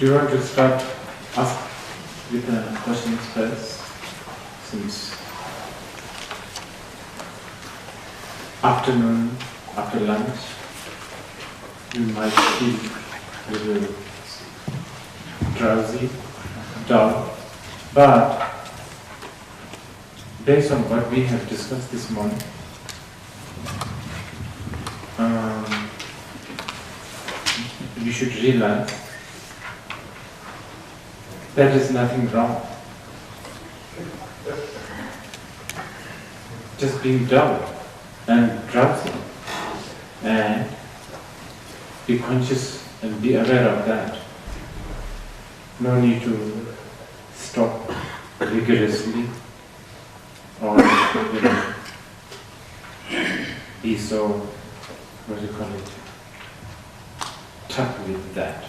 Do you want to start ask with the questions first? Since afternoon, after lunch, you might feel a little drowsy, dull, but based on what we have discussed this morning, you should realize there is nothing wrong. Just being dull and drowsy, and be conscious and be aware of that. No need to stop rigorously or be so, what do you call it, tough with that.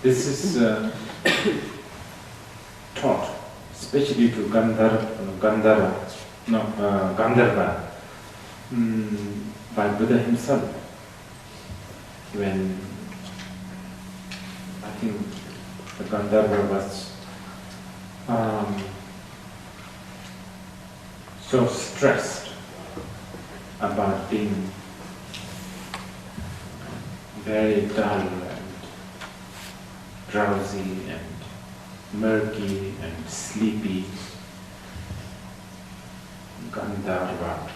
This is taught, especially to gandharva, by Buddha himself. When I think the Gandharva was so stressed about being very dull and drowsy and murky and sleepy. Gandharva.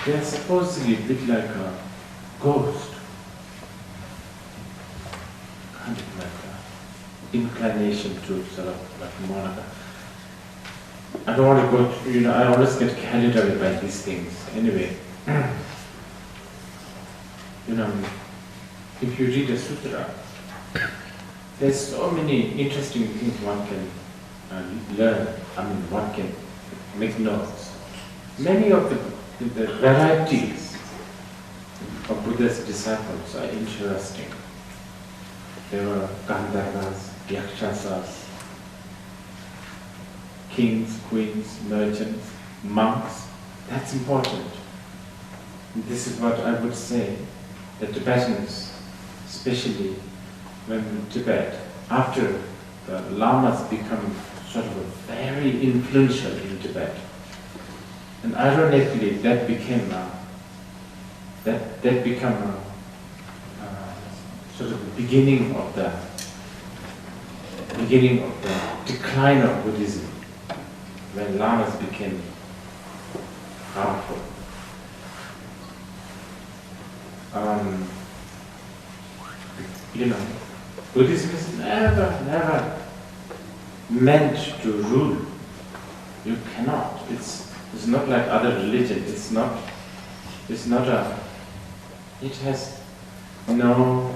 They are supposedly a bit like a ghost, kind of like an inclination to sort of like monarch. I don't want to go to, I always get carried away by these things. Anyway, if you read a sutra, there's so many interesting things one can learn. One can make notes. Many of the varieties of Buddha's disciples are interesting. There were gandharvas, yakshasas, kings, queens, merchants, monks. That's important. This is what I would say, the Tibetans, especially when in Tibet, after the lamas become sort of very influential in Tibet, and ironically that became sort of the beginning of the decline of Buddhism, when lamas became powerful. Buddhism is never meant to rule. You cannot. It's not like other religions. It has no.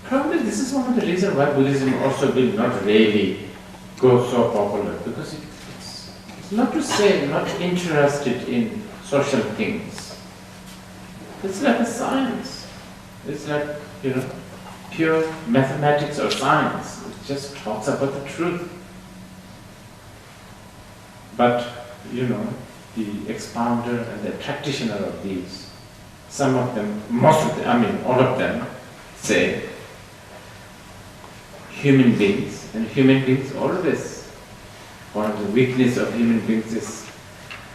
Probably this is one of the reasons why Buddhism also will not really go so popular, because it's not to say not interested in social things. It's like a science. It's like, pure mathematics or science. It just talks about the truth. But, the expounder and the practitioner of these, some of them, all of them say human beings, and human beings always, one of the weakness of human beings is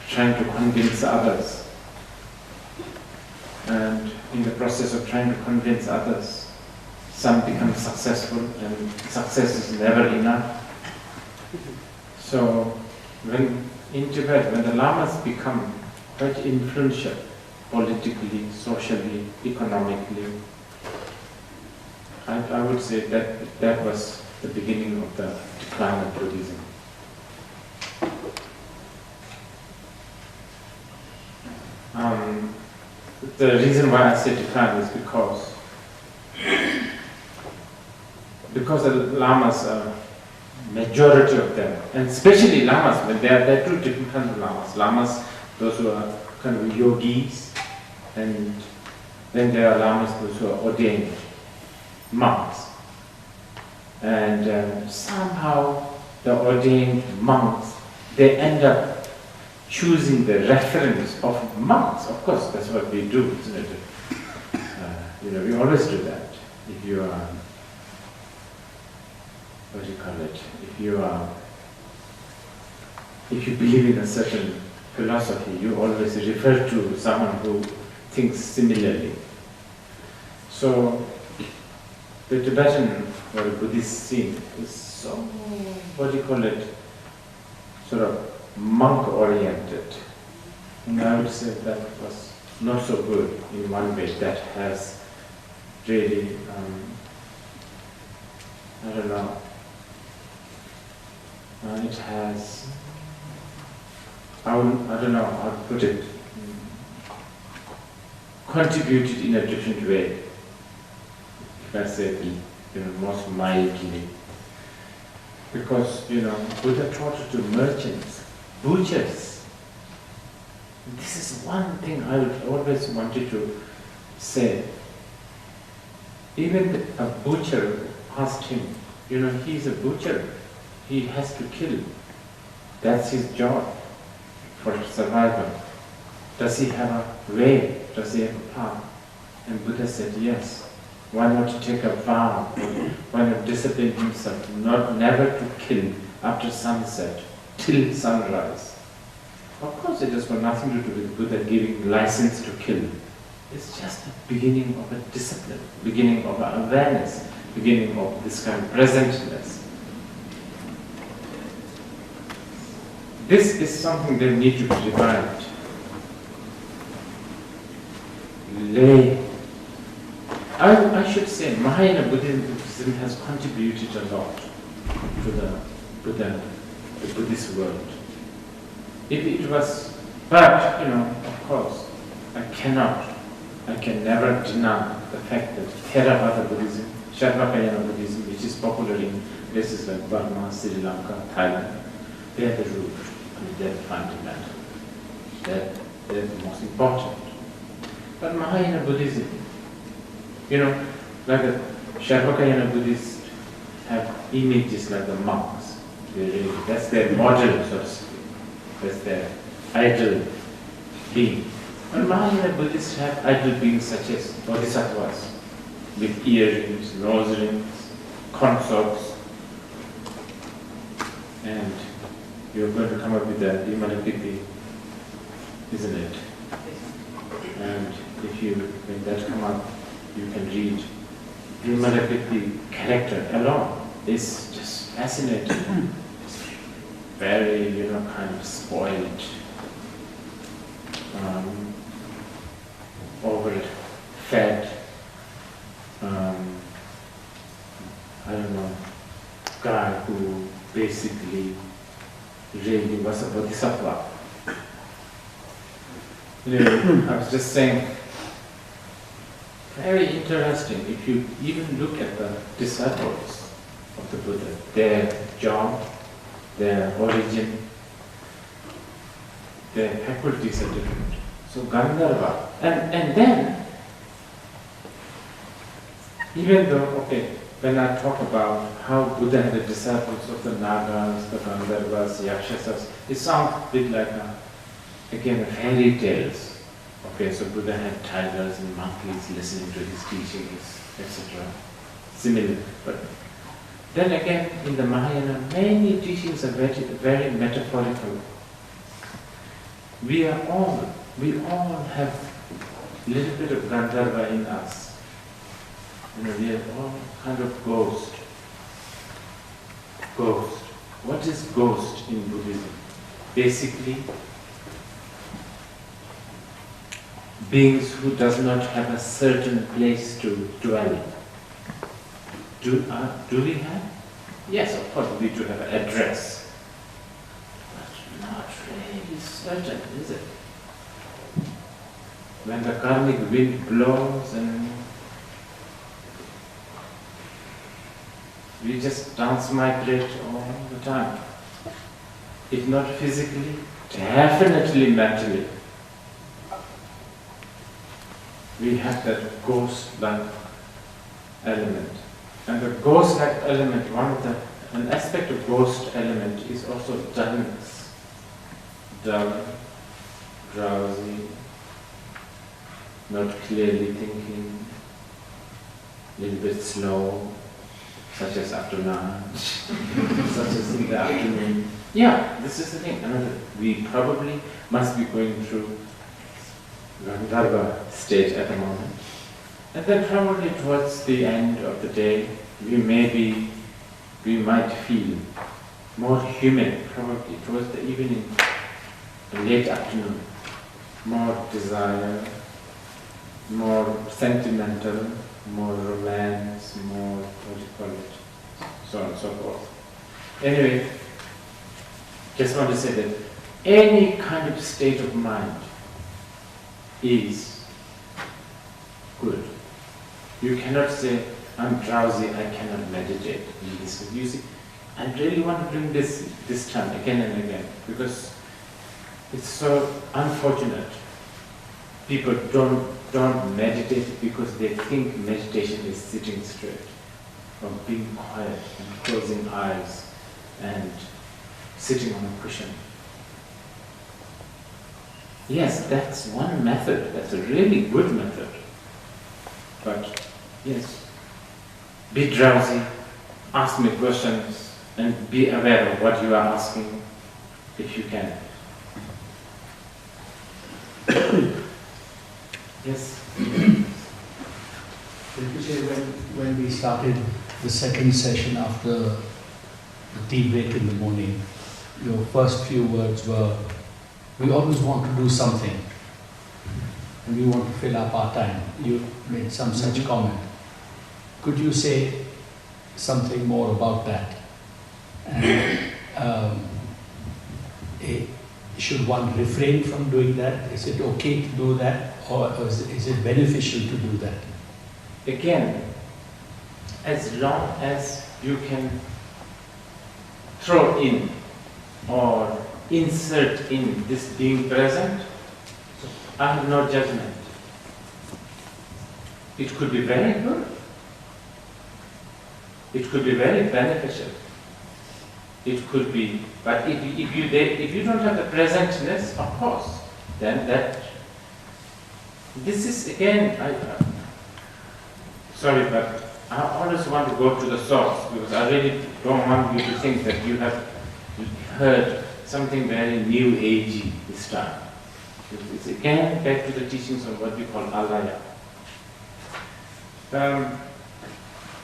trying to convince others. And in the process of trying to convince others, some become successful, and success is never enough. So, in Tibet, when the lamas become quite influential, politically, socially, economically, I would say that was the beginning of the decline of Buddhism. The reason why I say decline is because the lamas, majority of them, and especially lamas, when there are two different kinds of lamas. Lamas, those who are kind of yogis, and then there are lamas, those who are ordained monks. And somehow the ordained monks, they end up choosing the reference of monks. Of course, that's what we do, isn't it? we always do that. If you are, if you believe in a certain philosophy, you always refer to someone who thinks similarly. So, the Tibetan or Buddhist scene is so, sort of monk-oriented. And I would say that was not so good in one way. That has really, it has, I don't know how to put it, contributed in a different way, if I say it, most mildly. Because, Buddha taught it to merchants, butchers. This is one thing I would always wanted to say. Even a butcher asked him, he's a butcher, he has to kill. That's his job for survival. Does he have a way? Does he have a path? And Buddha said, yes. Why not take a vow? Why not discipline himself never to kill after sunset till sunrise? Of course, it has got nothing to do with Buddha giving license to kill. It's just the beginning of a discipline, beginning of an awareness, beginning of this kind of presentness. This is something that needs to be revived. I should say Mahayana Buddhism has contributed a lot to the Buddhist world. If it was, but of course, I can never deny the fact that Theravada Buddhism, Sharvakayana Buddhism, which is popular in places like Burma, Sri Lanka, Thailand, they are the root, they are the fundamental, they're the most important. But Mahayana Buddhism, like the Sharvakayana Buddhists have images like the monks. That's their model, so to speak. That's their idol being. And Mahayana Buddhists have idol beings such as bodhisattvas, with earrings, nose rings, consorts, and you're going to come up with the immeasurably, isn't it? And when that come up, you can read immeasurably character alone. It's just fascinating. It's very, kind of spoiled, overfed, guy who basically really was a bodhisattva. I was just saying, very interesting, if you even look at the disciples of the Buddha, their job, their origin, their faculties are different. So Gandharva, and then, even though, when I talk about how Buddha had the disciples of the Nagas, the Gandharvas, Yakshasas, it sounds a bit like, again, fairy tales. So Buddha had tigers and monkeys listening to his teachings, etc. Similar. But then again, in the Mahayana, many teachings are very, very metaphorical. We all have a little bit of Gandharva in us. We are all kind of ghost. Ghost. What is ghost in Buddhism? Basically, beings who does not have a certain place to dwell. Do we have? Yes, of course, we do have an address. But not really certain, is it? When the karmic wind blows and we just transmigrate all the time. If not physically, definitely mentally. We have that ghost-like element. And the ghost-like element, an aspect of ghost element is also dullness. Dull, drowsy, not clearly thinking, a little bit slow, such as after lunch, such as in the afternoon. Yeah, this is the thing. We probably must be going through gandharva stage at the moment. And then probably towards the end of the day, we might feel more human, probably towards the evening, the late afternoon, more desire, more sentimental, more romance, more, what do you call it, so on and so forth. Anyway, just want to say that any kind of state of mind is good. You cannot say, I'm drowsy, I cannot meditate. You see, I really want to bring this term again and again, because it's so unfortunate. People don't meditate because they think meditation is sitting straight, or being quiet and closing eyes and sitting on a cushion. Yes, that's one method. That's a really good method. But yes, be drowsy, ask me questions, and be aware of what you are asking, if you can. Yes? When we started the second session after the tea break in the morning, your first few words were, we always want to do something and we want to fill up our time. You made some such comment. Could you say something more about that? And should one refrain from doing that? Is it okay to do that, or is it beneficial to do that? Again, as long as you can throw in or insert in this being present, I have no judgment. It could be very good. It could be very beneficial. It could be, but if you don't have the presentness, of course, then this is again, sorry, but I always want to go to the source, because I really don't want you to think that you have heard something very new agey this time. It's again back to the teachings of what we call alaya.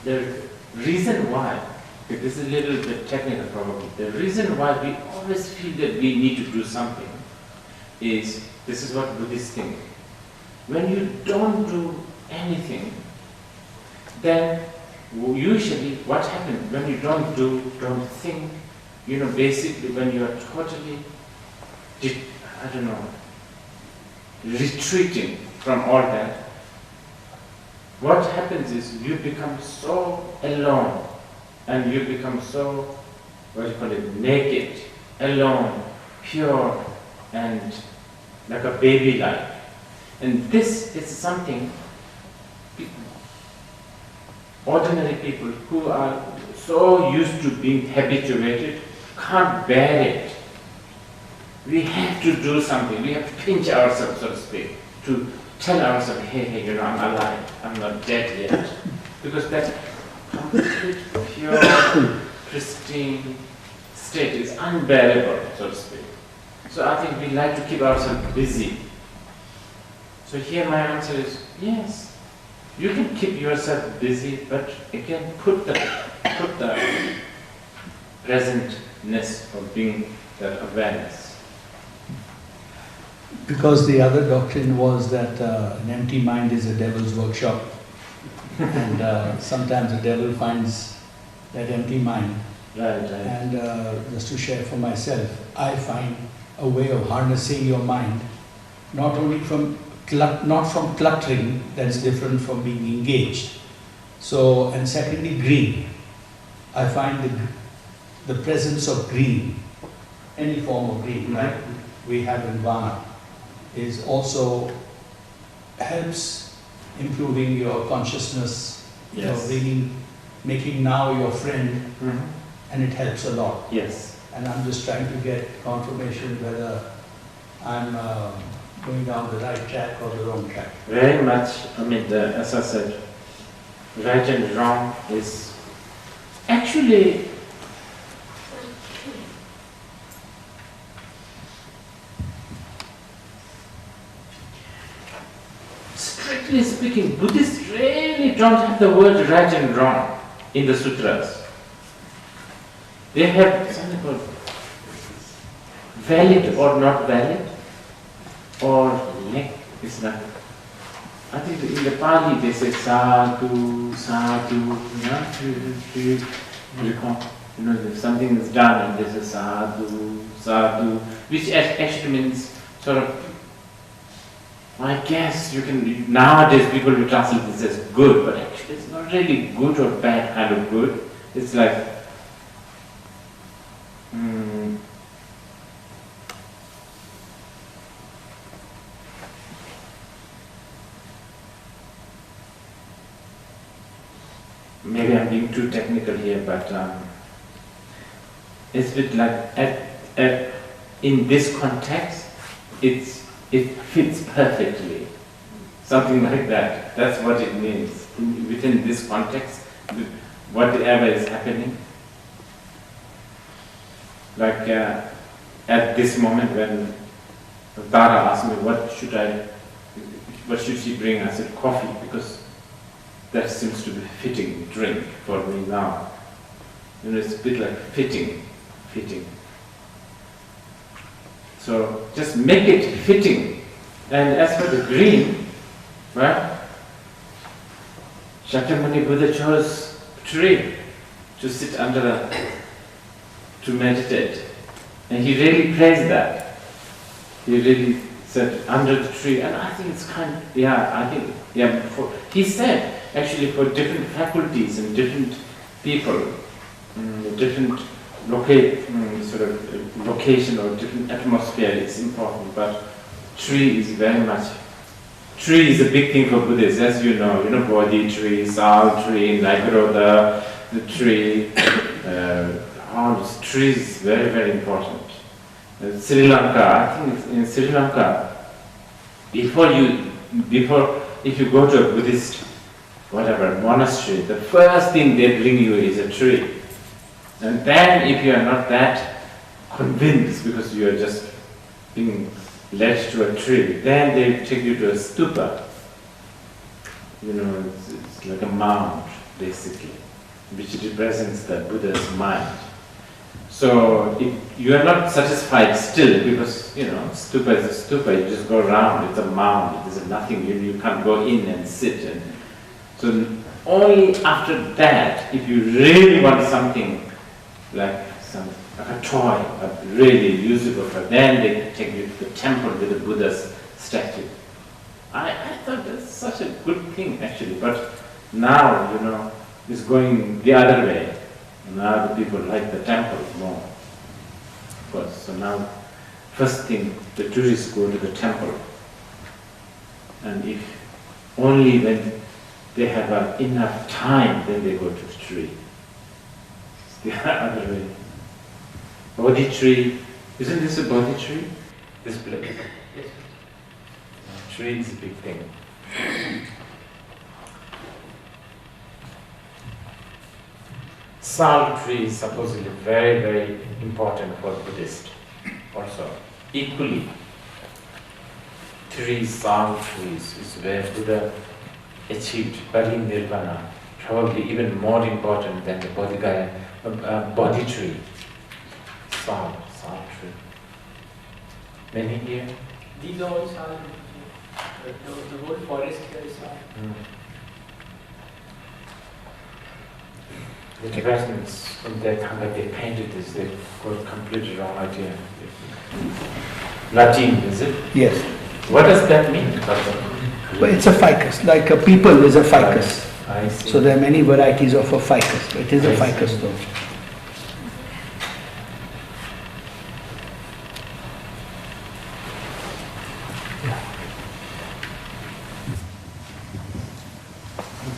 The reason why, this is a little bit technical probably, the reason why we always feel that we need to do something is, this is what Buddhists think. When you don't do anything, then usually what happens when you don't think, basically when you are totally, retreating from all that, what happens is you become so alone, and you become so, naked, alone, pure, and like a baby-like. And this is something ordinary people who are so used to being habituated can't bear it. We have to do something. We have to pinch ourselves, so to speak, to tell ourselves, hey, I'm alive. I'm not dead yet. Because that complete, pure, pristine state is unbearable, so to speak. So I think we like to keep ourselves busy. So here my answer is, yes, you can keep yourself busy, but again, put the presentness of being, that awareness. Because the other doctrine was that an empty mind is a devil's workshop. And sometimes the devil finds that empty mind. Right. And just to share for myself, I find a way of harnessing your mind, not only from cluttering, that's different from being engaged. So, and secondly, green. I find the presence of green, any form of green, like we have in Vana, is also helps improving your consciousness, yes. Really making now your friend, and it helps a lot. Yes. And I'm just trying to get confirmation whether I'm going down the right track or the wrong track. Very much, as I said, right and wrong is actually strictly speaking, Buddhists really don't have the word right and wrong in the sutras. They have something called valid or not valid, or it's not. I think in the Pali they say sadhu, sadhu, if something is done and there's a sadhu, sadhu, which actually means sort of, I guess you can, nowadays people will translate this as good, but actually it's not really good or bad kind of good. It's like, maybe I'm being too technical here, but it's a bit like, in this context, it fits perfectly. Something like that. That's what it means. Within this context, whatever is happening. Like at this moment when Tara asked me what should she bring, I said coffee, because that seems to be fitting drink for me now. It's a bit like fitting. So just make it fitting. And as for the green, well, Shakyamuni Buddha chose tree to sit under to meditate. And he really praised that. He really said under the tree, and I think it's he said actually for different faculties and different people, different location or different atmosphere is important, but tree is a big thing for Buddhists, as you know, Bodhi tree, Sal tree, Nagaroda, the tree, all these trees very, very important. Sri Lanka, I think in Sri Lanka, if you go to a Buddhist, monastery, the first thing they bring you is a tree. And then if you are not that convinced because you are just being led to a tree, then they take you to a stupa. It's like a mound, basically, which represents the Buddha's mind. So if you are not satisfied still, because stupa is a stupa, you just go around, it's a mound, there's nothing, you can't go in and sit. And so only after that, if you really want something like a toy, but really usable for, then they take you to the temple with the Buddha's statue. I thought that's such a good thing actually, but now, it's going the other way. Now the people like the temple more, of course. So now, first thing, the tourists go to the temple. And if only when they have enough time, then they go to the tree. It's the other way. Bodhi tree, isn't this a Bodhi tree? This place? Yes. Tree is a big thing. Sal tree is supposedly very, very important for Buddhists also. Equally, sal trees is where Buddha achieved parinirvana, probably even more important than the Bodhi tree. Sal tree. Many here? These are all sal. The whole forest here is sal. The Tibetans, in their Khanga, they painted this, they got a completely wrong idea. Latin, is it? Yes. What does that mean? But it's a ficus, like a people is a ficus. I see. So there are many varieties of a ficus, but it is a ficus though.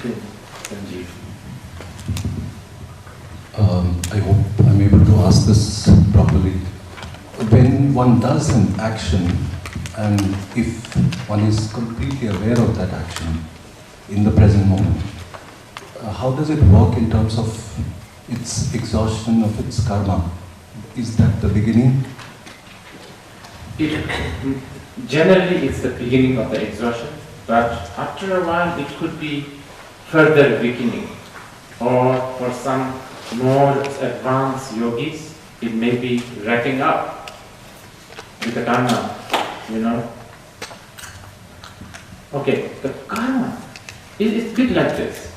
Okay, Sanjeev. I hope I'm able to ask this properly. When one does an action, and if one is completely aware of that action in the present moment, how does it work in terms of its exhaustion of its karma? Is that the beginning? Generally, it's the beginning of the exhaustion, but after a while, it could be further weakening. Or for some more advanced yogis, it may be wrapping up with the karma, you know. Okay, the karma, it's a bit like this.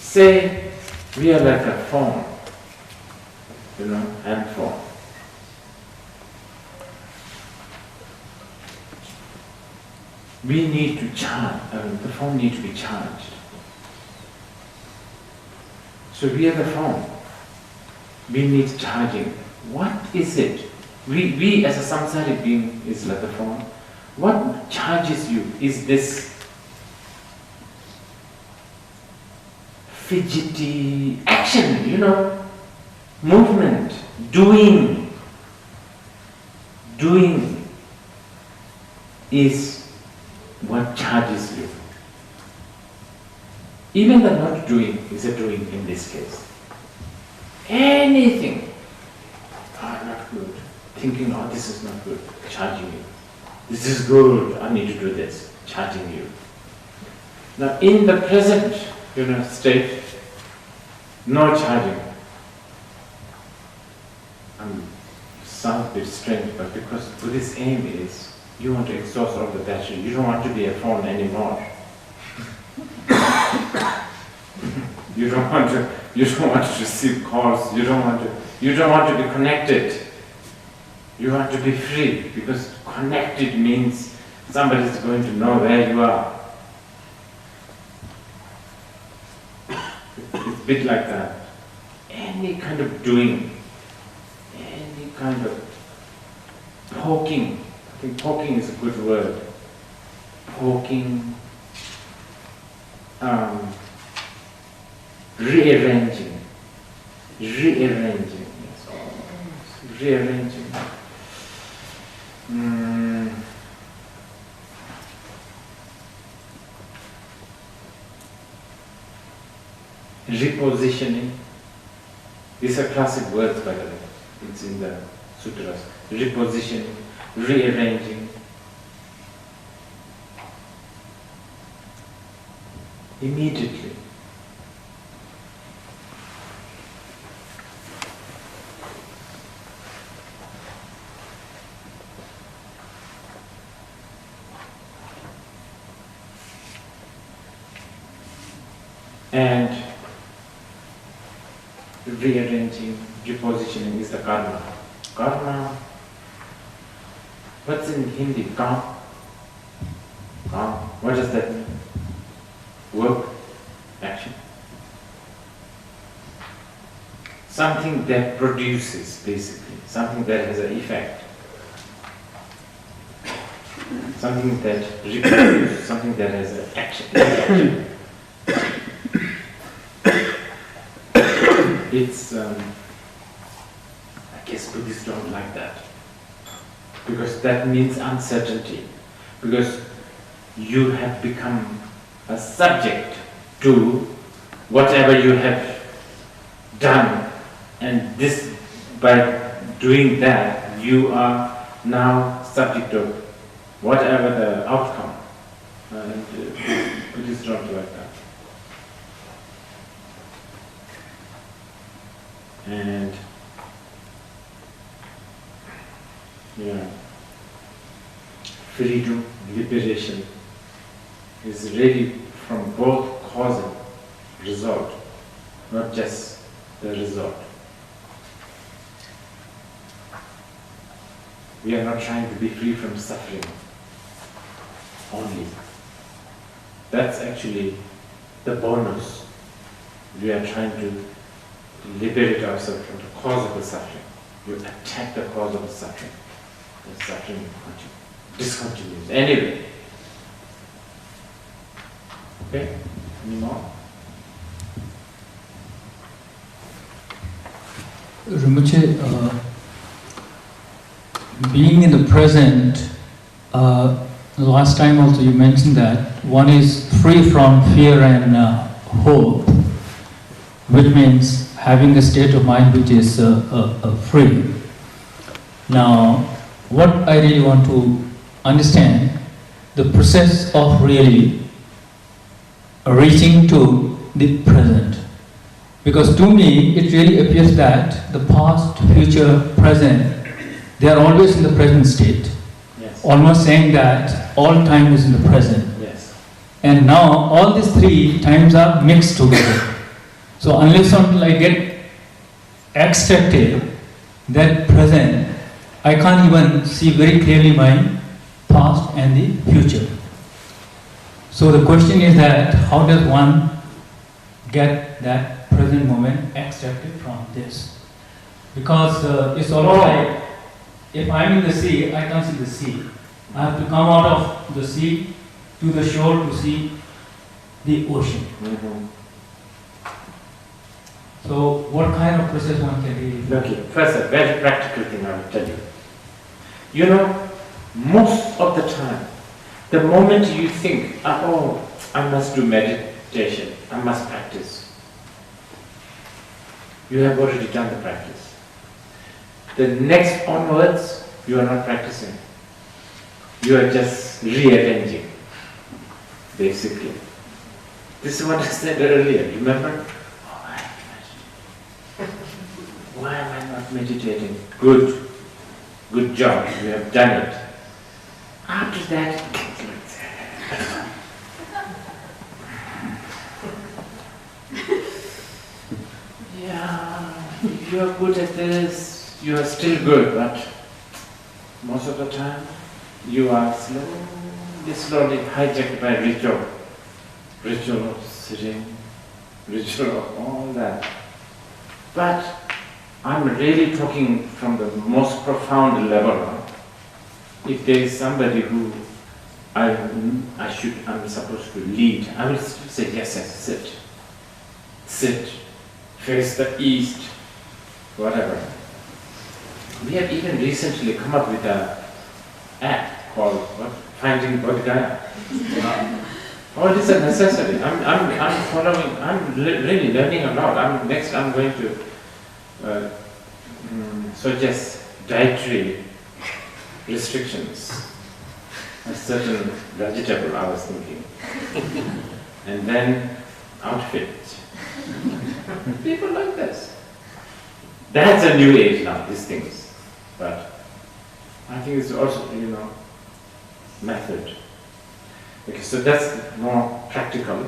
Say, we are like a phone, you know, hand phone. We need to charge, the phone needs to be charged. So we are the phone. We need charging. What is it? We as a samsaric being is like a phone. What charges you? Is this fidgety action, you know, movement, doing. Doing is what charges you. Even the not doing is a doing in this case. Anything, not good. Thinking, oh, this is not good, charging you. This is good, I need to do this, charging you. Now in the present, state, no charging. Sounds a bit strange, but because Buddhist aim is, you want to exhaust all the battery, you don't want to be a phone anymore. You don't want to receive calls, you don't want to be connected. You want to be free, because connected means somebody is going to know where you are. It's a bit like that. Any kind of doing, any kind of poking, I think poking is a good word. Poking, rearranging, yes, rearranging. Repositioning. These are classic words, by the way. It's in the sutras. Repositioning, rearranging. Immediately. And rearranging, repositioning is the karma. Karma, what's in Hindi? Kam? What does that mean? Work, action. Something that produces, basically. Something that has an effect. Something that reproduces, something that has an action. It's, I guess Buddhists don't like that. Because that means uncertainty. Because you have become a subject to whatever you have done. And this, by doing that, you are now subject to whatever the outcome. And Buddhists don't like that. And freedom, liberation is really from both cause and result, not just the result. We are not trying to be free from suffering only. That's actually the bonus. We are trying to liberate ourselves from the cause of the suffering. You attack the cause of the suffering. The suffering discontinues. Anyway. Okay? Any more? Rinpoche, being in the present, the last time also you mentioned that one is free from fear and hope. which means having a state of mind which is free. Now, what I really want to understand, the process of really reaching to the present. Because to me, it really appears that the past, future, present, they are always in the present state. Yes. Almost saying that all time is in the present. Yes. And now all these three times are mixed together. So unless until I get extracted that present, I can't even see very clearly my past and the future. So the question is that how does one get that present moment extracted from this? Because it's almost like if I'm in the sea, I can't see the sea. I have to come out of the sea to the shore to see the ocean. Mm-hmm. So what kind of process one can really do? Okay, first a very practical thing I will tell you. You know, most of the time, the moment you think, oh, I must do meditation, I must practice, you have already done the practice. The next onwards, you are not practicing. You are just rearranging, basically. This is what I said earlier, remember? Why am I not meditating? Good. Good job, you have done it. After that, yeah, you are good at this, you are still good, but most of the time you are slowly hijacked by ritual of sitting, ritual of all that. But I'm really talking from the most profound level. If there is somebody who I'm supposed to lead, I will say, yes, sit. Sit, face the east, whatever. We have even recently come up with an app called Finding Bodhgaya. Oh, it is a necessity. I'm following, I'm really learning a lot. Next I'm going to suggest dietary restrictions. A certain vegetable I was thinking. And then outfit. People like this. That's a new age now, these things. But I think it's also, method. Okay, so that's more practical.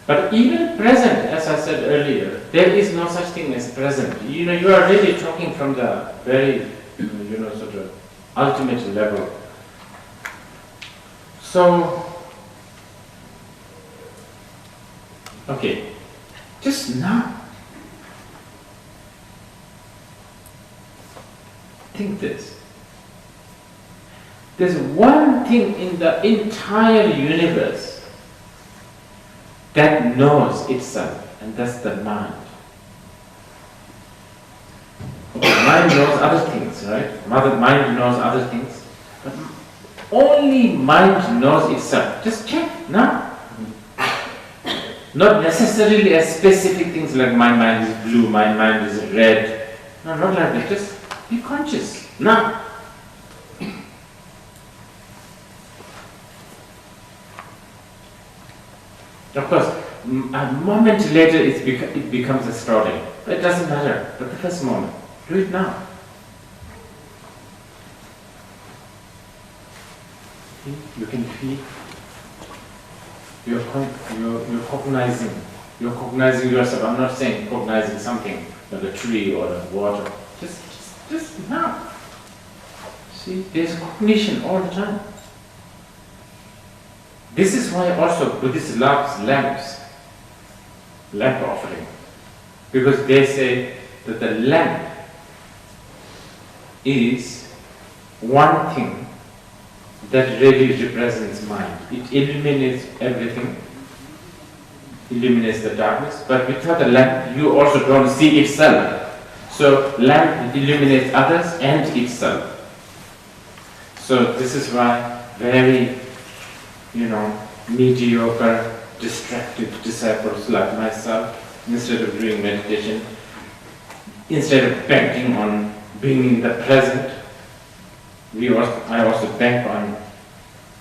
But even present, as I said earlier, there is no such thing as present. You are really talking from the very, sort of ultimate level. So, okay, just now, think this. There's one thing in the entire universe that knows itself, and that's the mind. Okay, mind knows other things, right? Mind knows other things, but only mind knows itself. Just check now. Not necessarily as specific things like my mind is blue, my mind is red. No, not like that. Just be conscious now. Of course, a moment later it becomes a story. It doesn't matter. But the first moment, do it now. You can feel. You're cognizing. You're cognizing yourself. I'm not saying cognizing something like a tree or a water. Just now. See, there's cognition all the time. This is why also Buddhists loves lamps, lamp offering, because they say that the lamp is one thing that really represents mind. It illuminates everything, illuminates the darkness, but without the lamp you also don't see itself. So lamp illuminates others and itself. So this is why very mediocre, distracted disciples like myself instead of doing meditation, instead of banking on being in the present, I also bank on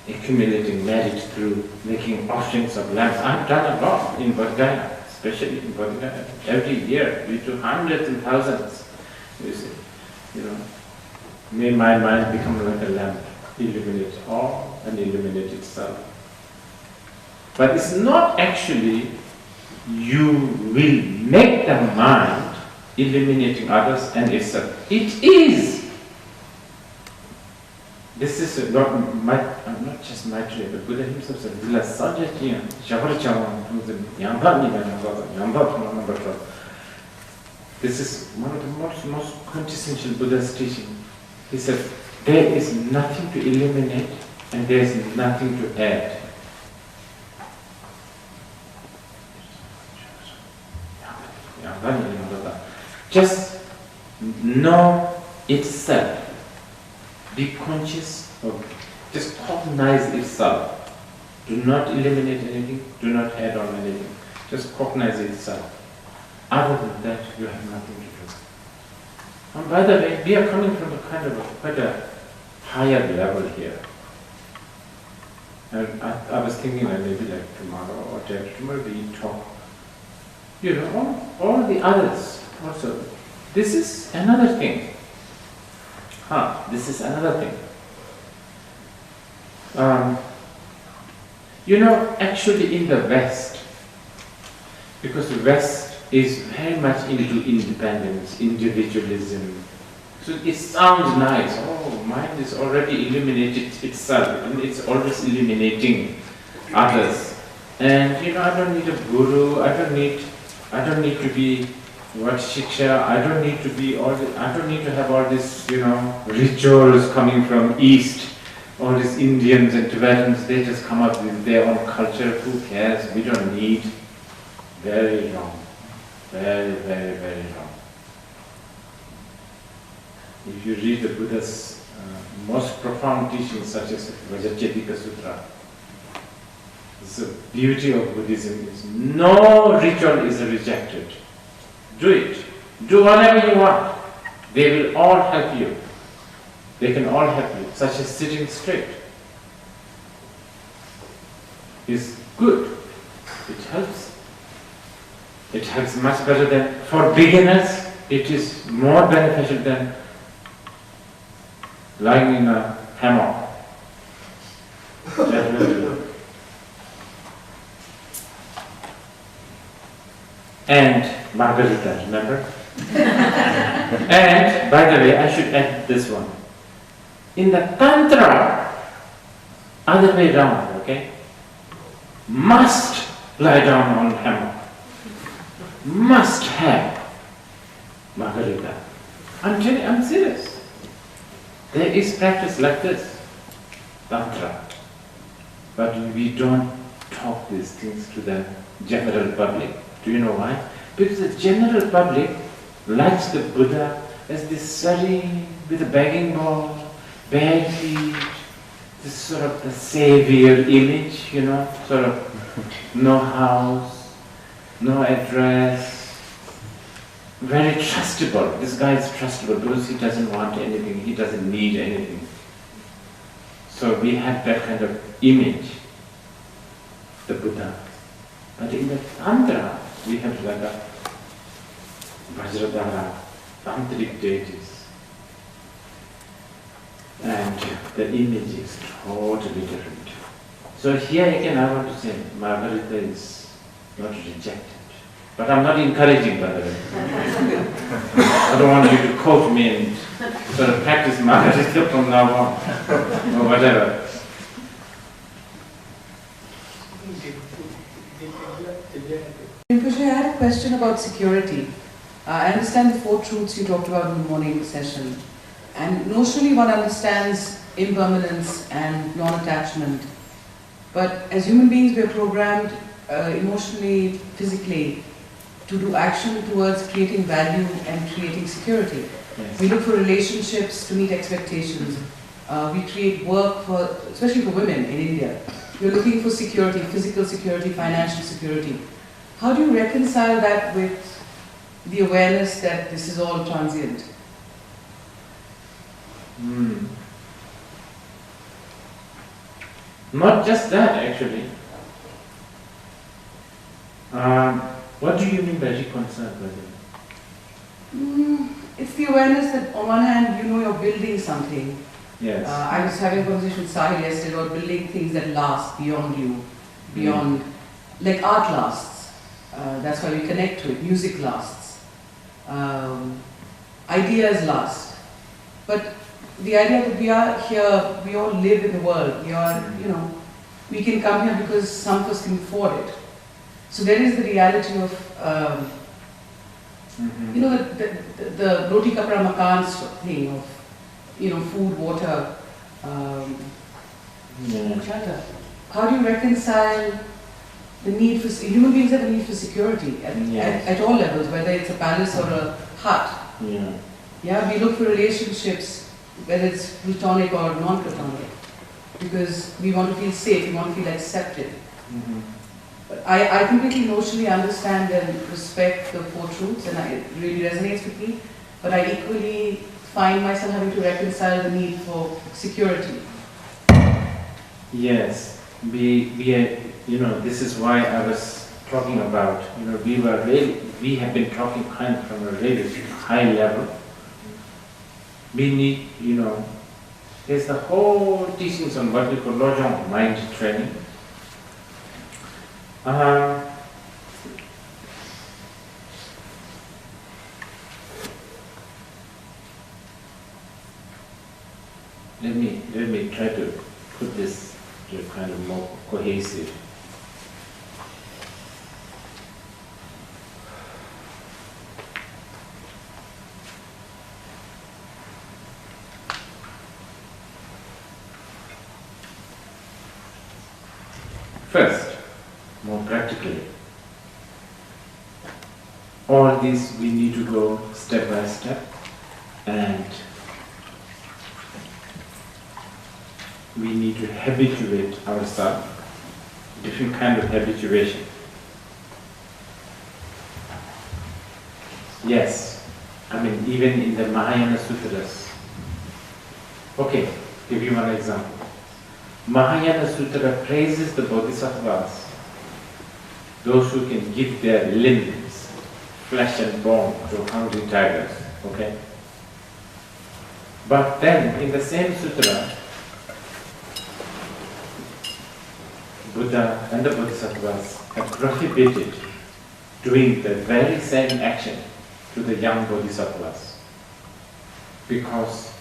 accumulating merit through making offerings of lamps. I've done a lot in Bodh Gaya, especially in Bodh Gaya. Every year we do hundreds and thousands. You see, may my mind become like a lamp, illuminate all and illuminate itself. But it's not actually you will make the mind illuminating others and itself. It is. This is not just my trade, but Buddha himself said, this is one of the most quintessential Buddha's teaching. He said, there is nothing to eliminate and there is nothing to add. Just know itself. Be conscious of, just cognize itself. Do not eliminate anything, do not add on anything. Just cognize itself. Other than that, you have nothing to do. And by the way, we are coming from quite a higher level here. And I was thinking that maybe like tomorrow or day after tomorrow we talk, all the others also. This is another thing. This is another thing. Actually in the West, because the West is very much into independence, individualism. So it sounds nice. Oh, mind is already illuminated itself and it's always illuminating others. And I don't need a guru, I don't need to be shiksha, I don't need to have all these, rituals coming from East. All these Indians and Tibetans, they just come up with their own culture. Who cares? We don't need. Very wrong. Very, very, very wrong. If you read the Buddha's most profound teachings, such as Vajrayetika Sutra, the beauty of Buddhism is no ritual is rejected. Do it. Do whatever you want. They will all help you. They can all help you, such as sitting straight. It's good. It helps. It helps much better than, for beginners, it is more beneficial than lying in a hammock. And Margarita, remember? And, by the way, I should add this one. In the Tantra, other way round, okay? Must lie down on hammock. Must have Margarita. I'm telling you, I'm serious. There is practice like this, Tantra. But we don't talk these things to the general public. Do you know why? Because the general public likes the Buddha as this serene with a begging bowl, bare feet, this sort of the savior image, sort of no house, no address, very trustable. This guy is trustable because he doesn't want anything, he doesn't need anything. So we have that kind of image, the Buddha. But in the Tantra, we have like a Vajradhara, tantric deities. And the image is totally different. So here again I want to say, Margarita is not rejected. But I'm not encouraging, by the way. I don't want you to quote me and sort of practice Margarita from now on, or whatever. Rinpoche, I had a question about security. I understand the 4 truths you talked about in the morning session. And notionally one understands impermanence and non-attachment. But as human beings we are programmed emotionally, physically to do action towards creating value and creating security. Yes. We look for relationships to meet expectations. We create work for, especially for women in India. We're looking for security, physical security, financial security. How do you reconcile that with the awareness that this is all transient? Not just that, actually. What do you mean by reconcile, brother? It's the awareness that on one hand, you know you're building something. Yes. I was having a conversation with Sahil yesterday about building things that last beyond you, beyond, like art lasts. That's why we connect to it. Music lasts. Ideas last. But the idea that we are here, we all live in the world. We are, we can come here because some of us can afford it. So there is the reality of, the roti kapra makans thing of, food, water, shelter. How do you reconcile the need for, human beings have a need for security at all levels, whether it's a palace or a hut. Yeah, we look for relationships, whether it's platonic or non-platonic, because we want to feel safe, we want to feel accepted. But I completely emotionally understand and respect the Four Truths, and it really resonates with me, but I equally find myself having to reconcile the need for security. Yes, we are, this is why I was talking about, we have been talking kind of from a really high level. We need, there's the whole teachings on what we call Lojong, mind training. Let me try to put this to kind of more cohesive. First, more practically, all these we need to go step by step, and we need to habituate ourselves, different kind of habituation. Yes, even in the Mahayana Sutras. Okay, give you one example. Mahayana Sutra praises the Bodhisattvas, those who can give their limbs, flesh and bone to hungry tigers, okay? But then, in the same sutra, Buddha and the Bodhisattvas have prohibited doing the very same action to the young Bodhisattvas, because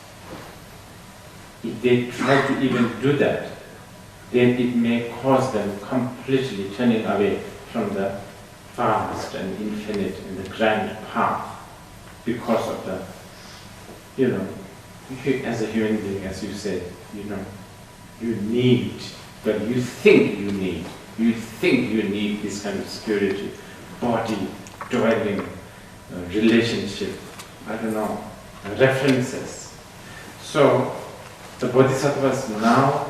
if they try to even do that, then it may cause them completely turning away from the vast and infinite and the grand path, because of the, as a human being, as you said, you need, but you think you need this kind of security, body, dwelling, relationship, references. So, the Bodhisattvas now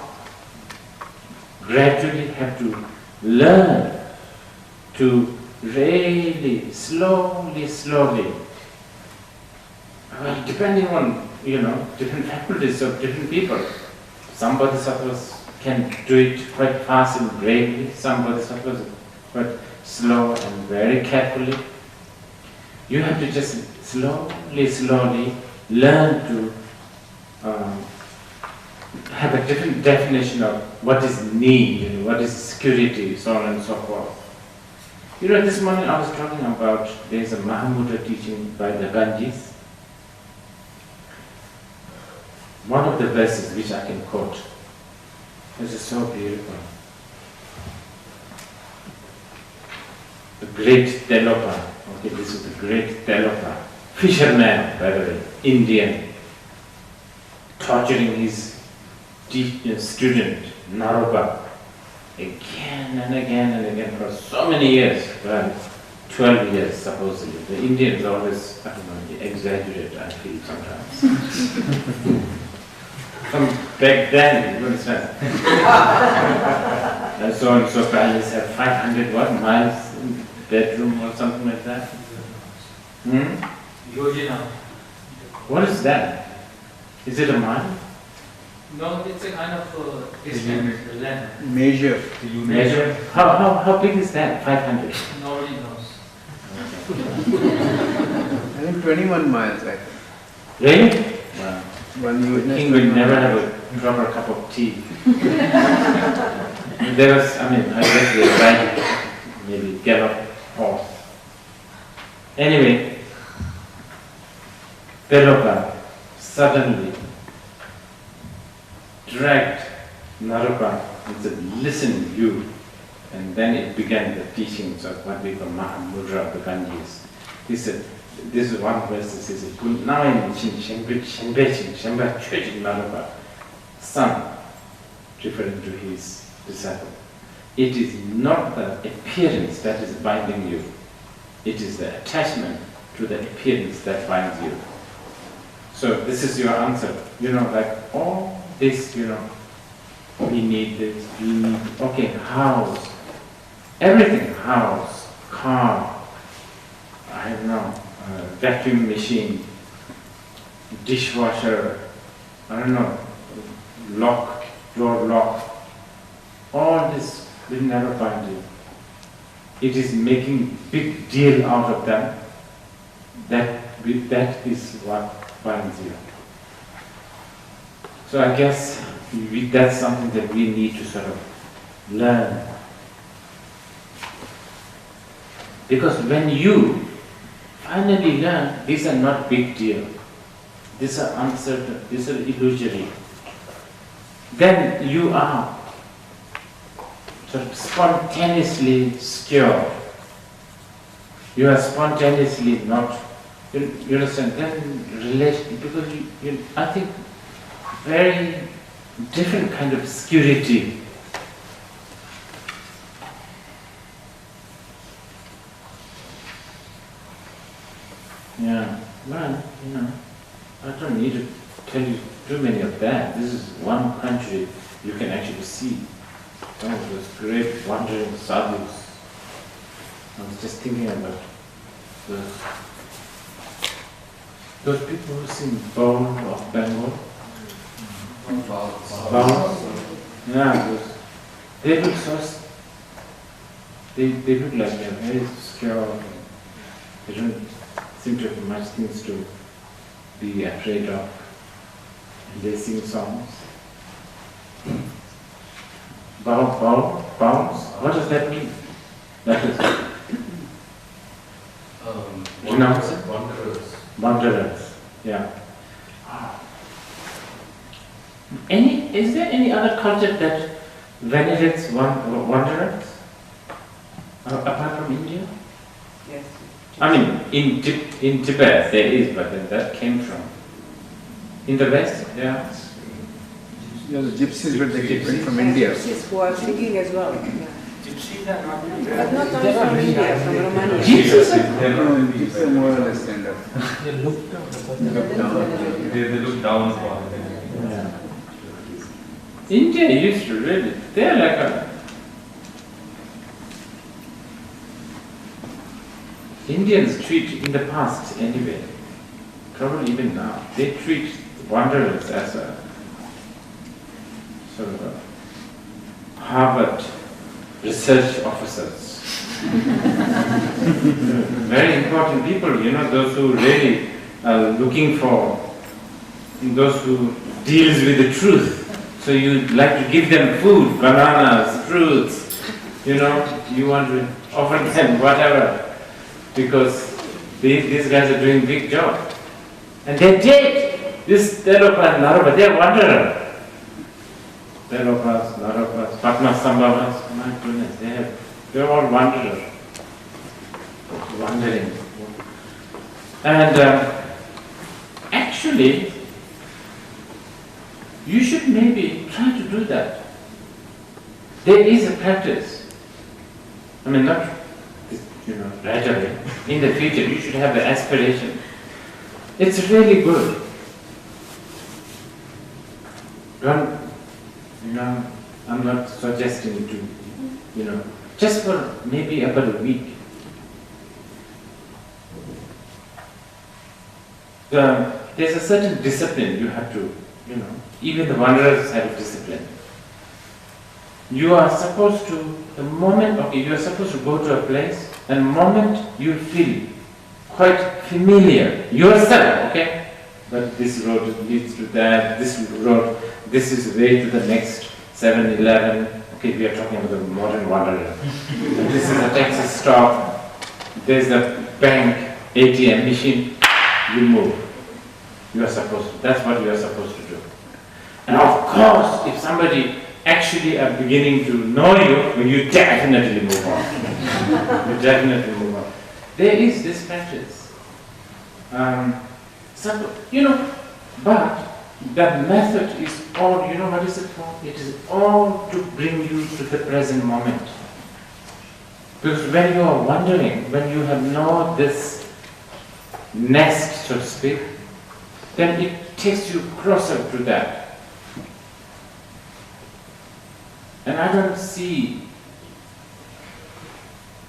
gradually have to learn to really slowly, depending on, different faculties of different people. Some Bodhisattvas can do it quite fast and bravely, some Bodhisattvas quite slow and very carefully. You have to just slowly learn to have a different definition of what is need and what is security, so on and so forth. This morning I was talking about, there's a Mahamudra teaching by the Ganges. One of the verses which I can quote, this is so beautiful. The great Telopa, this is the great Telopa, fisherman, by the way, Indian, torturing his student, Naropa, again and again for so many years, 12 years supposedly. The Indians always, they exaggerate, I feel sometimes. From back then, you understand? And so palace have 500 miles bedroom or something like that? Hmm? Yojana. What is that? Is it a mind? No, it's a kind of distance, land. Measure. Measure? How big is that? 500? Nobody knows. I think 21 miles, I think. Really? Wow. One The unit. king will never have a proper cup of tea. There was, I guess they ride maybe gallop horse. Anyway, Belopa suddenly dragged Naropa and said, "Listen, you." And then it began the teachings of what we call Mahamudra of the Ganges. He said, this is one verse that says, son, referring to his disciple. It is not the appearance that is binding you. It is the attachment to the appearance that binds you. So this is your answer. Like all this, we need this, we need, okay, house, everything, house, car, I don't know, vacuum machine, dishwasher, I don't know, lock, door lock, all this will never bind you. It is making big deal out of them. That is what binds you. So I guess that's something that we need to sort of learn. Because when you finally learn, these are not big deal, these are uncertain, these are illusory, then you are sort of spontaneously secure. You are spontaneously not, you understand, then relation, because I think very different kind of security. Yeah, well, I don't need to tell you too many of that. This is one country you can actually see. Some of those great wandering sadhus. I was just thinking about those people who sing Bowl of Bengal. Bowl. Yeah, they look so. They look like they're very secure. They don't seem to have much things to be afraid of. And they sing songs. Bounce? What does that mean? That is Wanderers. wanderers. Yeah. Is there any other culture that venerates wanderers? Apart from India? Yes. I mean, in Tibet there is, but then that came from. In the West, yeah. The gypsies were the from India. Gypsies who are singing as well. Gypsies are not. But not only from India, from Romania. Jesus. Gypsies are more or less stand up. They look down. They look down upon it. Yeah. India used to really, they're like Indians treat, in the past anyway, probably even now, they treat wanderers as a sort of a Harvard research officers. Very important people, those who really are looking for, those who deals with the truth. So you like to give them food, bananas, fruits, you want to offer them whatever, because these guys are doing big job. And they did. This Telopa and Naropa, they are wanderers. Telopas, Naropas, Padmasambhavas, my goodness, they're all wanderers. Wandering. And actually, you should maybe try to do that. There is a practice. I mean, not, right away. In the future, you should have the aspiration. It's really good. I'm not suggesting to, just for maybe about a week, there's a certain discipline you have to, even the wanderers have a discipline. You are supposed to, you are supposed to go to a place, and the moment you feel quite familiar yourself, okay? But this road leads to that, this is the way to the next 7-Eleven. Okay, we are talking about the modern wanderer. This is a taxi stop, there's a bank, ATM machine, you move. You are supposed to, that's what you are supposed to do. And of course, if somebody actually are beginning to know you, you definitely move on. You definitely move on. There is this practice. But that method is all, what is it for? It is all to bring you to the present moment. Because when you are wandering, when you have no this nest, so to speak, then it takes you closer to that. And I don't see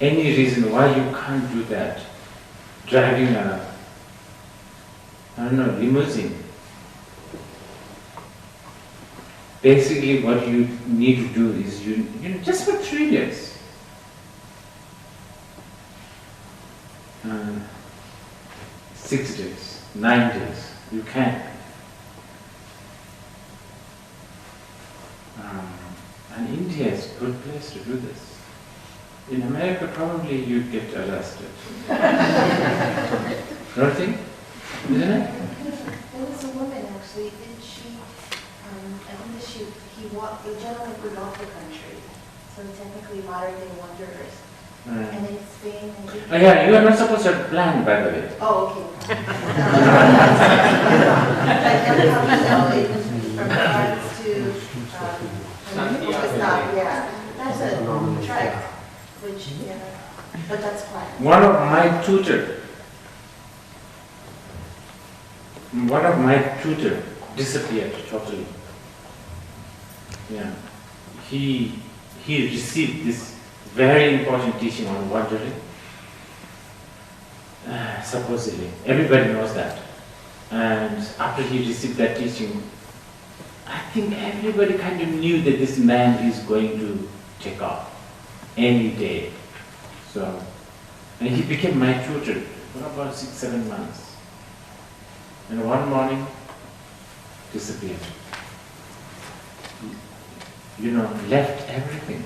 any reason why you can't do that. Driving a, limousine. Basically what you need to do is, just for 3 days. 6 days, 9 days, you can. And India is a good place to do this. In America, probably you get arrested. Don't you think? Isn't it? There was a woman actually, didn't she? I think that he walked, the gentleman who walked the country. So technically modern day wanderers. And in Spain and oh yeah, you are not supposed to have planned, by the way. Oh, okay. From France to yeah. That's a trek, which, but that's planned. One of my tutor disappeared totally. Yeah. He received this very important teaching on wandering. Supposedly. Everybody knows that. And after he received that teaching, I think everybody kind of knew that this man is going to take off any day. So, and he became my tutor for about 6-7 months. And one morning, disappeared. Left everything.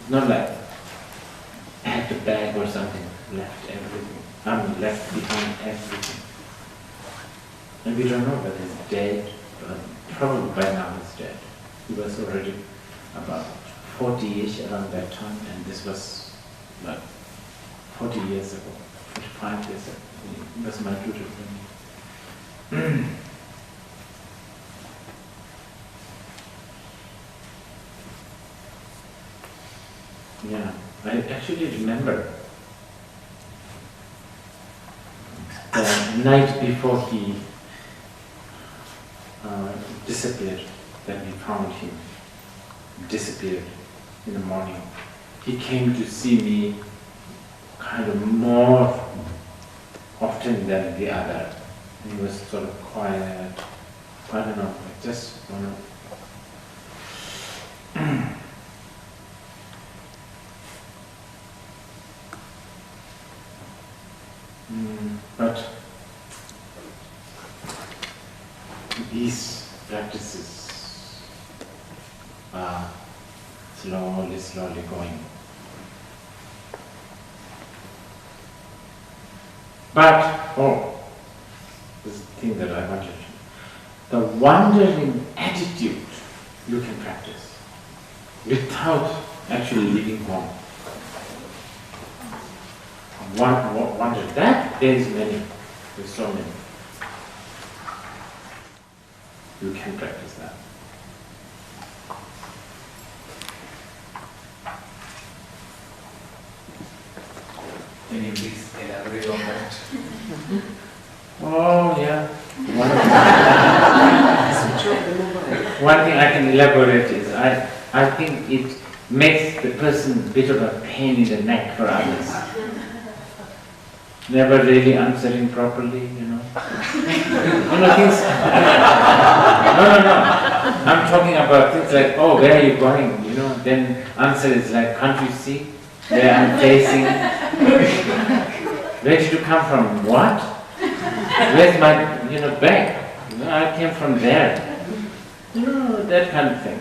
Not like packed a bag or something, left everything. Left behind everything. And we don't know whether he's dead, but probably by now he's dead. He was already about 40-ish around that time, and this was like 40 years ago, 45 years ago. He was my tutor for me. Yeah, I actually remember the night before he disappeared, that we found him disappeared in the morning. He came to see me kind of more often than the other. He was sort of quiet, I don't know, just one of but these practices are slowly going. But, this is the thing that I wanted to, the wandering attitude you can practice without actually leaving home. Wonder that, there's so many. You can practice that. Can you please elaborate on that? Oh, yeah. One thing I can elaborate is, I think it makes the person a bit of a pain in the neck for others. Never really answering properly, Things. No. I'm talking about things like, oh, where are you going? Then answer is like, can't you see where I'm facing? Where did you come from? What? Where's my, bag? I came from there. That kind of thing.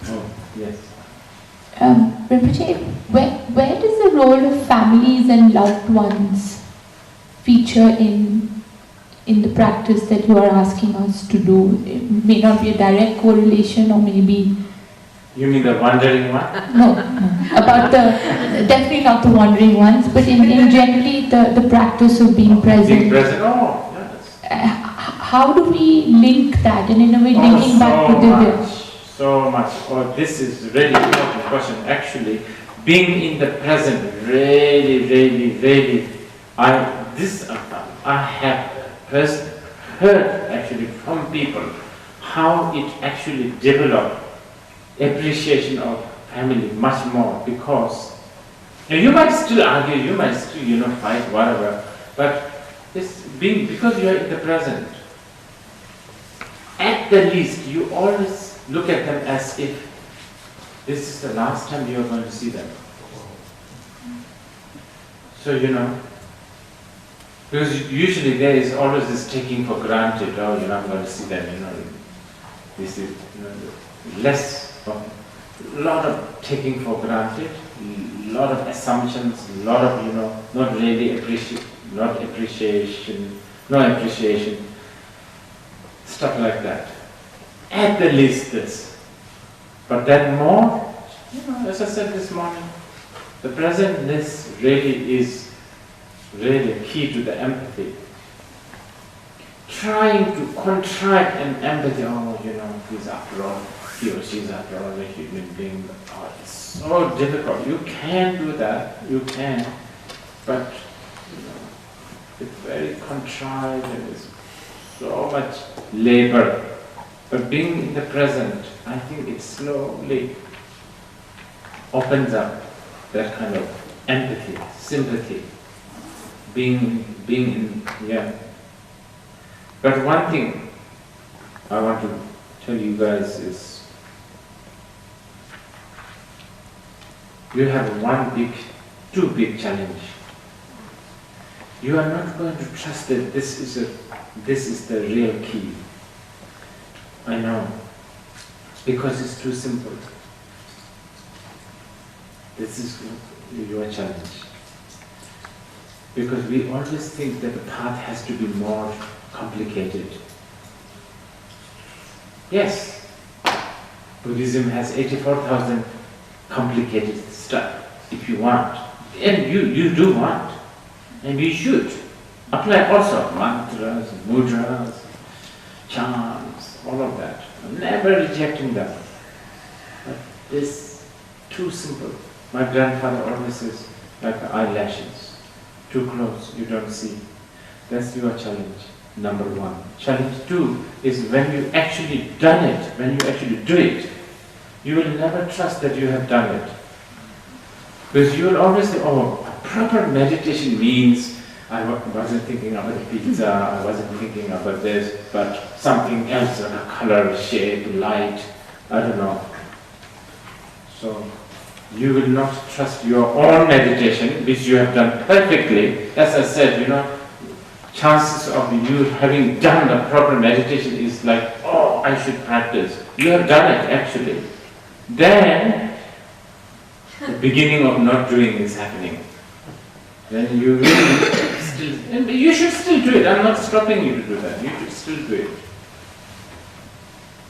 Oh, yes. Rinpoche, where does the role of families and loved ones feature in the practice that you are asking us to do? It may not be a direct correlation, or maybe... You mean the wandering one? No, about definitely not the wandering ones, but in generally the practice of being present. Being present, oh, yes. How do we link that, and in a way linking back to Divya? So much. Oh, this is really important question. Actually, being in the present, really, I have heard actually from people how it actually developed appreciation of family much more, because you might still argue, you might still fight, whatever, but it's because you are in the present. At the least, you always look at them as if this is the last time you are going to see them. So, because usually there is always this taking for granted, oh, you're not going to see them, this is less of, a lot of taking for granted, a lot of assumptions, a lot of, not really appreciation, stuff like that. At the least this. But then more, as I said this morning, the presentness really is really key to the empathy. Trying to contrive an empathy, he's after all, he or she is after all a human being. Oh, it's so difficult. You can do that, but it's very contrived and it's so much labor. But being in the present, I think it slowly opens up that kind of empathy, sympathy, being in. But one thing I want to tell you guys is, you have two big challenge. You are not going to trust that this is the real key. I know, because it's too simple. This is your challenge. Because we always think that the path has to be more complicated. Yes, Buddhism has 84,000 complicated stuff, if you want. And you do want. And you should. Apply also mantras, mudras, charms, all of that. I'm never rejecting them. But this too simple. My grandfather always says, like eyelashes. Too close, you don't see. That's your challenge, number one. Challenge two is when you actually done it, when you actually do it, you will never trust that you have done it. Because you will always say, oh, proper meditation means I wasn't thinking about pizza, I wasn't thinking about this, but something else, a color, shape, light, I don't know. So you will not trust your own meditation, which you have done perfectly. As I said, chances of you having done the proper meditation is like, oh, I should practice. You have done it actually. Then the beginning of not doing is happening. Then you really still, and you should still do it. I'm not stopping you to do that. You should still do it.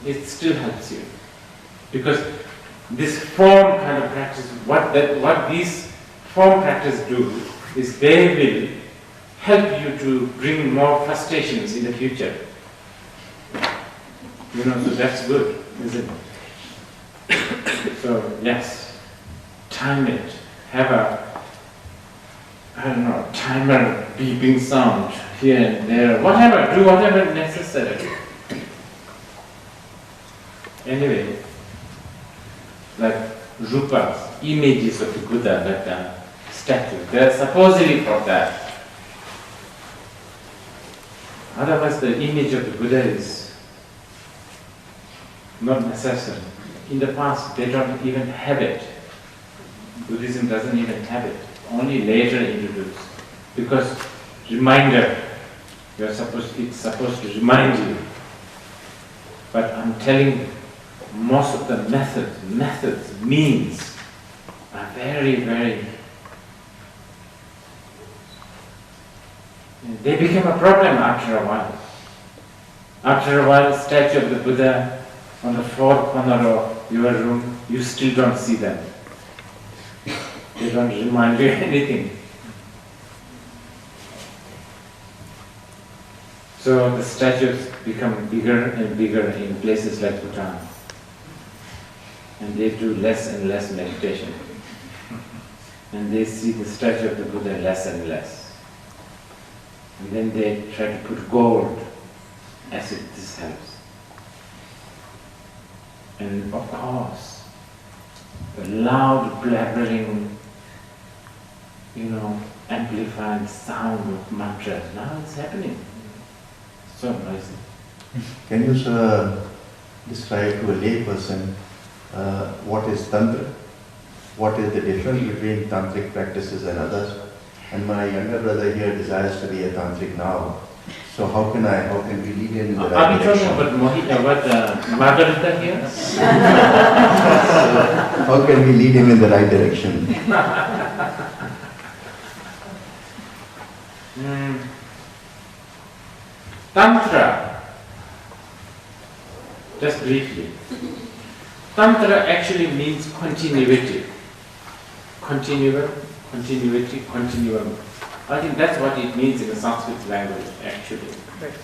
It still helps you. Because this form kind of practice, what these form practice do is they will help you to bring more frustrations in the future. So that's good, isn't it? So yes, time it. Have a, timer beeping sound here and there. Whatever, do whatever necessary. Anyway, like rupas, images of the Buddha, like statues, they are supposedly for that. Otherwise, the image of the Buddha is not necessary. In the past, they don't even have it. Buddhism doesn't even have it. Only later introduced. Because reminder, it's supposed to remind you. But I'm telling you, most of the methods, means are very, very. They become a problem after a while. After a while, statue of the Buddha on the fourth corner of your room, you still don't see them. They don't remind you anything. So the statues become bigger and bigger in places like Bhutan. And they do less and less meditation. And they see the statue of the Buddha less and less. And then they try to put gold as if this helps. And of course, the loud blabbering, amplified sound of mantras, now it's happening. So noisy. Can you, sir, describe to a lay person what is Tantra? What is the difference between tantric practices and others? And my younger brother here desires to be a tantric now. So how can we lead him in the right direction? Are you talking about Margarita here? How can we lead him in the right direction? Tantra, just briefly. Tantra actually means continuity. Continuum. I think that's what it means in the Sanskrit language, actually. Right.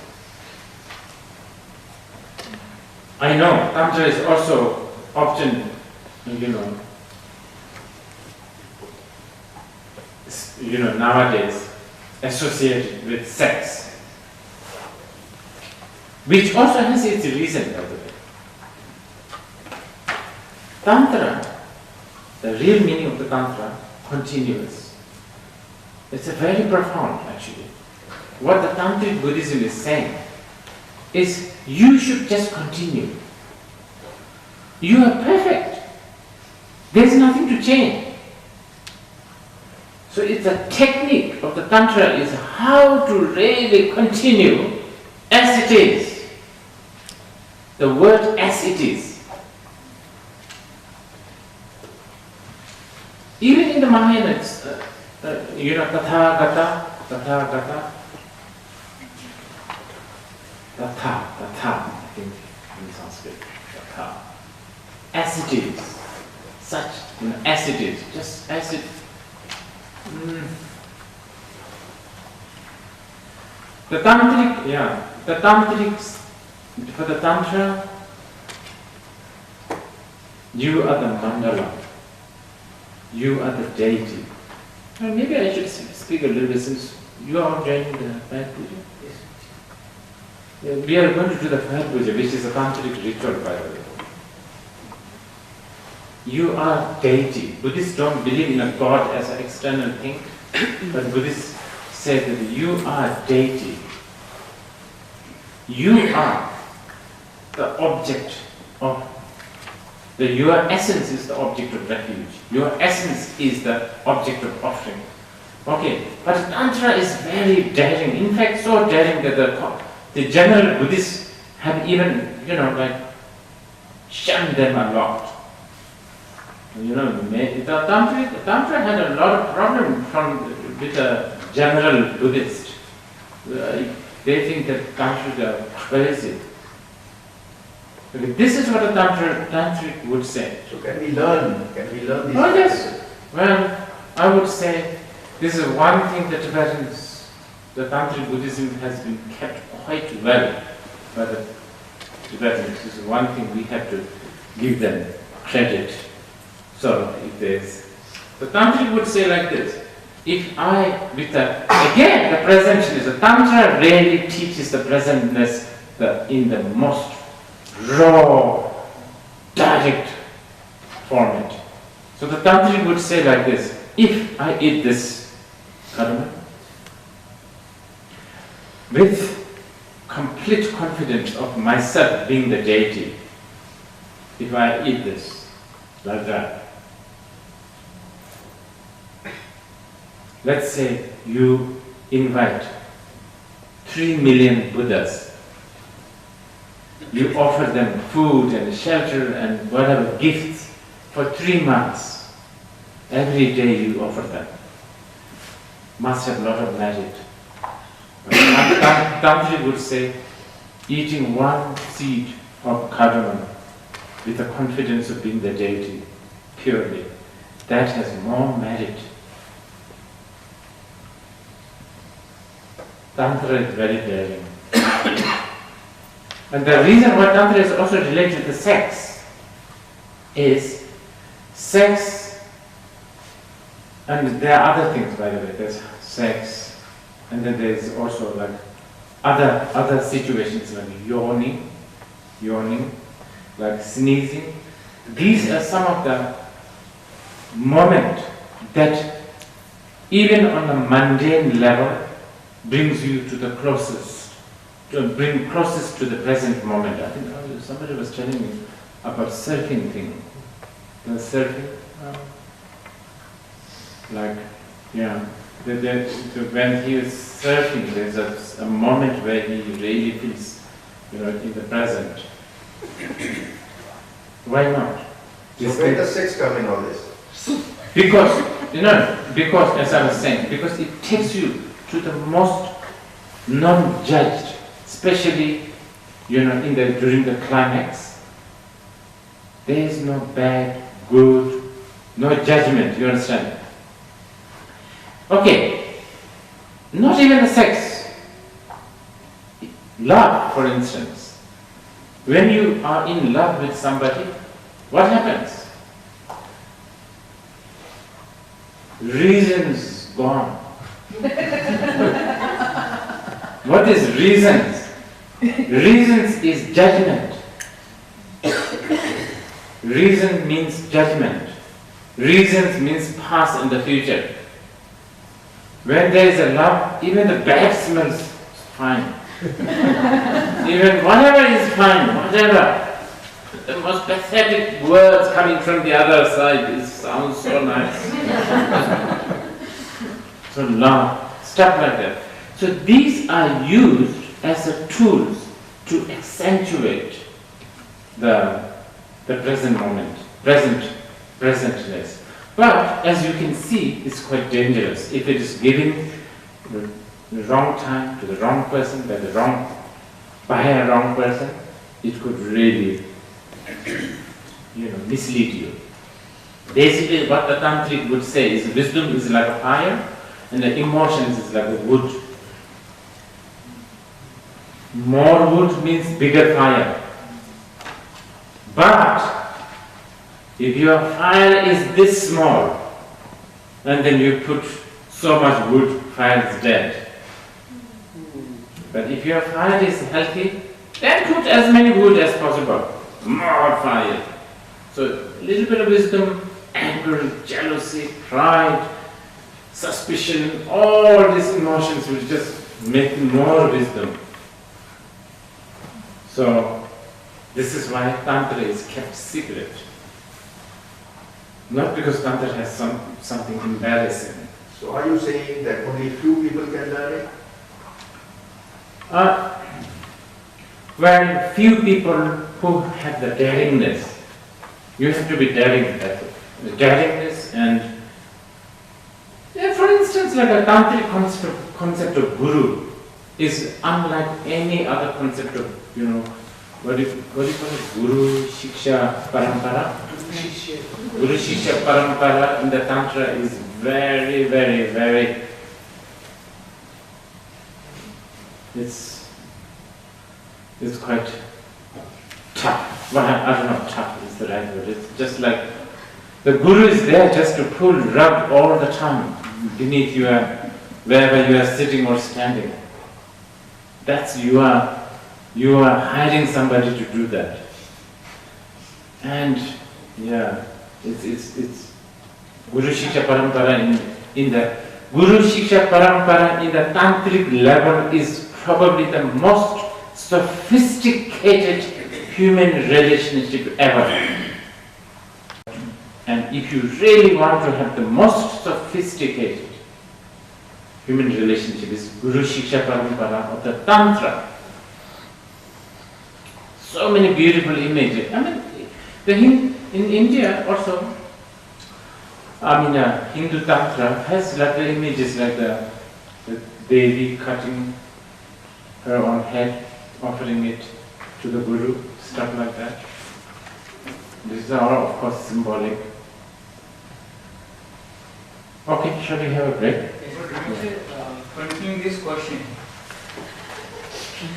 I know Tantra is also often, nowadays associated with sex, which also has its reason, by the way. Tantra, the real meaning of the Tantra, continuous. It's a very profound, actually. What the Tantric Buddhism is saying is you should just continue. You are perfect. There's nothing to change. So it's a technique of the Tantra is how to really continue as it is. The word as it is. Even in the Mahayana, it's, Tathagata, I think in Sanskrit, Tatha. As it is, such, as it is, just as it. The tantrics, for the Tantra, you are the mandala. You are the deity. Well, maybe I should speak a little bit since you are joining the Fire Puja. Yes. We are going to do the Fire Puja, which is a tantric ritual, by the way. You are deity. Buddhists don't believe in a God as an external thing, but Buddhists say that you are deity. You are the object of your essence is the object of refuge. Your essence is the object of offering. Okay, but Tantra is very daring. In fact, so daring that the general Buddhists have even, shunned them a lot. The Tantra had a lot of problem with the general Buddhist. They think that Tantric are crazy. Okay, this is what a Tantric would say. So can we learn these yes. Well, I would say this is one thing that the Tantric Buddhism has been kept quite well by the Tibetans. This is one thing we have to give them credit. So if there's, the Tantric would say like this, again the presentation is, the Tantra really teaches the presentness in the most raw, direct format. So the Tantric would say like this: if I eat this karma with complete confidence of myself being the deity, if I eat this like that, let's say you invite 3 million Buddhas, you offer them food and shelter and whatever gifts for 3 months. Every day you offer them. Must have a lot of merit. Tantric would say, eating 1 seed of cardamom with the confidence of being the deity, purely, that has more merit. Tantra is very daring. And the reason why Tantra is also related to sex is sex, and there are other things, by the way. There's sex, and then there's also like other situations like yawning, like sneezing. These are some of the moments that even on a mundane level brings you to the closest, closest to the present moment. I think somebody was telling me about surfing thing. The surfing, like, yeah, when he was surfing, there's a moment where he really feels, in the present. Why not? So where does sex come in all this? Because as I was saying, because it takes you to the most non-judged, especially, during the climax. There is no bad, good, no judgment, you understand? Okay, not even the sex. Love, for instance. When you are in love with somebody, what happens? Reasons gone. What is reasons? Reasons is judgment. Reason means judgment. Reasons means past and the future. When there is a love, even the bad smells fine. Even whatever is fine, whatever. The most pathetic words coming from the other side, it sounds so nice. So love, stuff like that. So these are used as a tools to accentuate the present moment, presentness. But as you can see, it's quite dangerous. If it is given the wrong time to the wrong person by a wrong person, it could really, mislead you. Basically, what the Tantric would say is wisdom is like a fire, and the emotions is like a wood. More wood means bigger fire. But if your fire is this small, and then you put so much wood, fire is dead. But if your fire is healthy, then put as many wood as possible. More fire. So a little bit of wisdom, anger, jealousy, pride, suspicion, all these emotions will just make more wisdom. So this is why Tantra is kept secret. Not because Tantra has something embarrassing. So are you saying that only few people can learn it? Well, few people who have the daringness. You have to be daring. The daringness and, for instance, like a Tantric concept of guru is unlike any other concept of, what do you call it? Guru, Shiksha, Parampara? Guru, Shishya, Parampara in the Tantra is very, very, very, it's quite tough. Well, I don't know if tough is the right word. It's just like the Guru is there just to rub all the time beneath you, wherever you are sitting or standing. That's you are hiring somebody to do that. And yeah, it's Guru Shiksha Parampara in the Guru Shiksha Parampara in the tantric level is probably the most sophisticated human relationship ever. And if you really want to have the most sophisticated human relationship, is Guru Shiksha Parampara of the Tantra. So many beautiful images. I mean, in India also, Hindu Tantra has like the images like the Devi cutting her own head, offering it to the Guru, stuff like that. These are of course symbolic. Okay, shall we have a break? Continuing this question.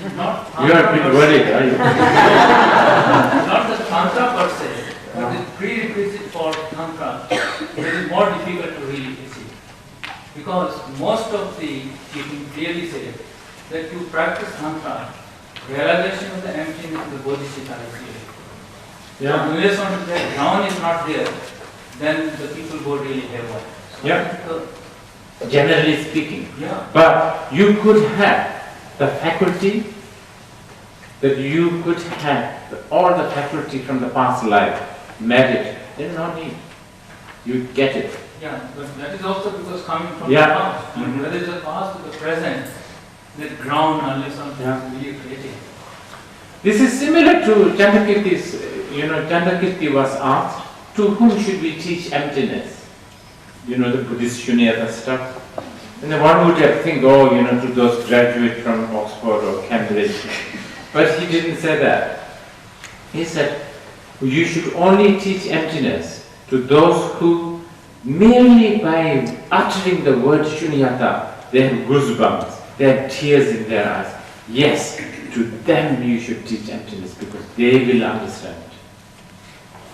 You are a bit worried, are you? Not the Tantra per se, but the prerequisite for Tantra, it is more difficult to really achieve. Because most of the teaching clearly say that to practice Tantra, realization of the emptiness of the Bodhisattva is here. Yeah. Unless until that ground is not there, then the people go really heaven. So yeah. Generally speaking. Yeah. But you could have the faculty, that you could have all the faculty from the past life, merit, there's no need. You get it. Yeah, but that is also because coming from Yeah. the past. And whether it's the past or the present, that ground unless something is really created. This is similar to Chandrakirti's, Chandrakirti was asked, to whom should we teach emptiness? The Buddhist Shunyata stuff. And then one would have think, to those graduates from Oxford or Cambridge. But he didn't say that. He said, you should only teach emptiness to those who merely by uttering the word Shunyata, they have goosebumps, they have tears in their eyes. Yes, to them you should teach emptiness because they will understand.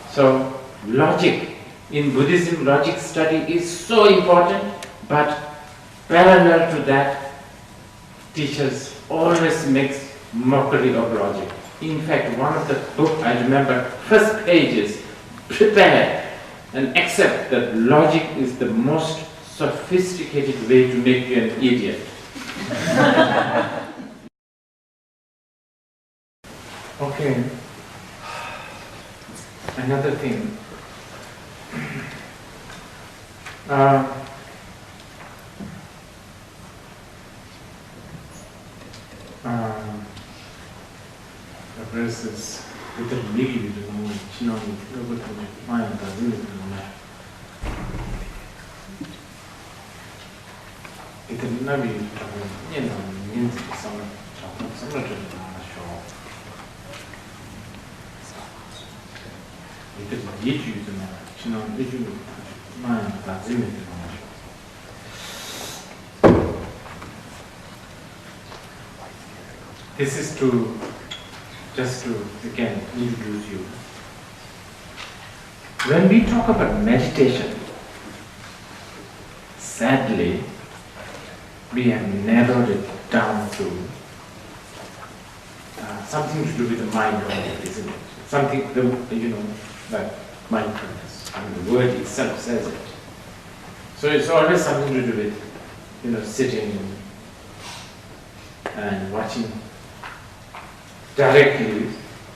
So, logic. In Buddhism, logic study is so important, but parallel to that, teachers always make mockery of logic. In fact, one of the book I remember, first pages, prepare and accept that logic is the most sophisticated way to make you an idiot. Okay. Another thing. Versus with a negative, this is just to again introduce you. When we talk about meditation, sadly, we have narrowed it down to something to do with the mind only, isn't it? Something, like mindfulness. I mean, the word itself says it. So it's always something to do with, sitting and watching directly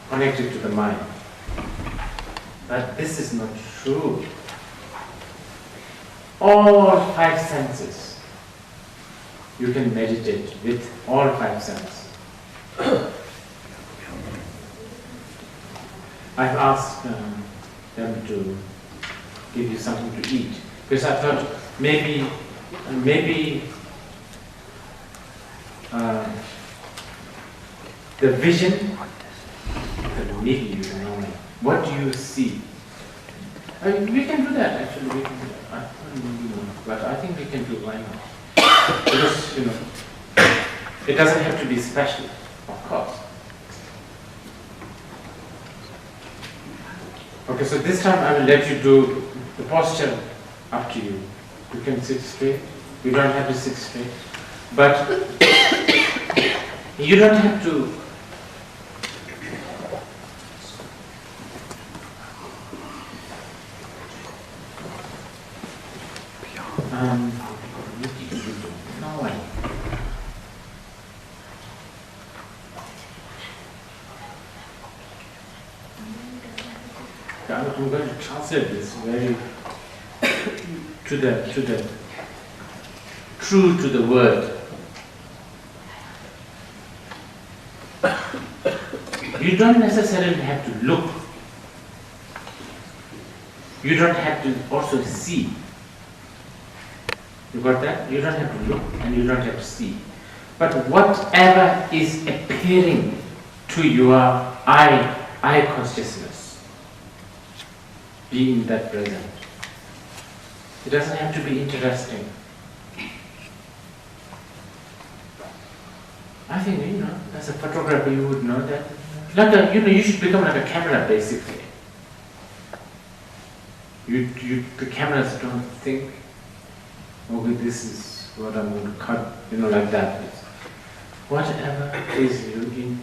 connected to the mind. But this is not true. All five senses, you can meditate with all five senses. I've asked them to give you something to eat because I thought maybe the vision, what do you see? I mean, we can do that actually. We can do that. But I think we can do why not? Because it doesn't have to be special, of course. Okay, so this time I will let you do the posture up to you. You can sit straight. You don't have to sit straight, but you don't have to Now I. I'm going to translate this very true to the word. You don't necessarily have to look. You don't have to also see. You got that? You don't have to look and you don't have to see. But whatever is appearing to your eye consciousness, being that present. It doesn't have to be interesting. I think, as a photographer you would know that. You should become like a camera basically. The cameras don't think, okay, this is what I'm going to cut, like that. Whatever is looking,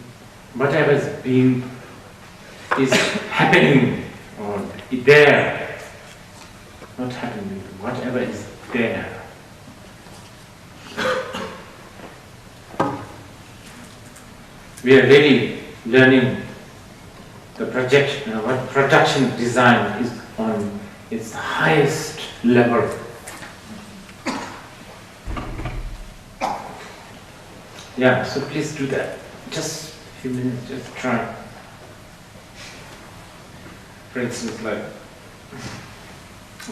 whatever is happening, or there, not happening, whatever is there. We are really learning the projection, what production design is on its highest level. Yeah, so please do that. Just a few minutes, just try. For instance, like,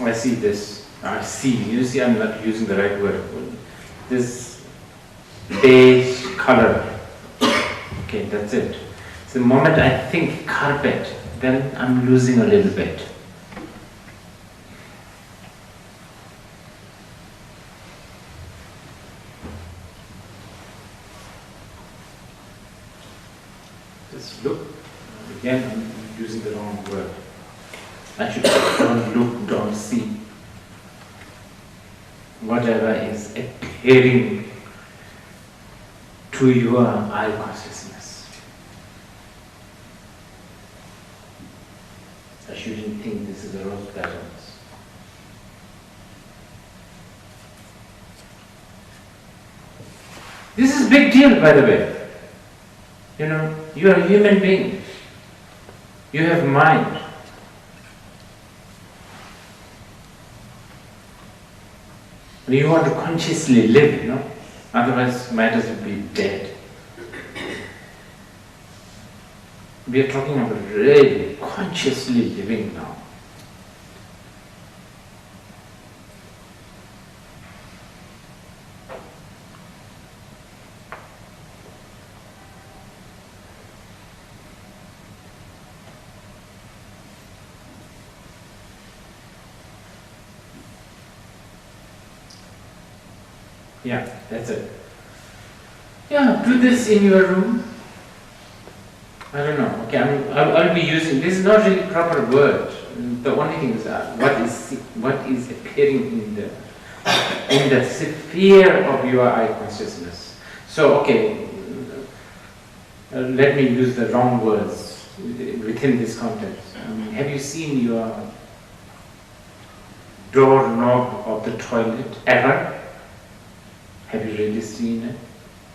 I see this, you see I'm not using the right word. This beige color. Okay, that's it. So the moment I think carpet, then I'm losing a little bit. Just look. Again, I'm using the wrong word. I should don't look, don't see. Whatever is appearing to your eye consciousness. I shouldn't think this is a rose petals. This is a big deal, by the way. You are a human being. You have mind. You want to consciously live, otherwise matters would be dead. We are talking about really consciously living now. Yeah, that's it. Yeah, do this in your room. I don't know. Okay, I'll be using, this is not really proper word. The only thing is what is appearing in the sphere of your eye consciousness. So, okay, let me use the wrong words within this context. Have you seen your doorknob of the toilet ever? Have you really seen it?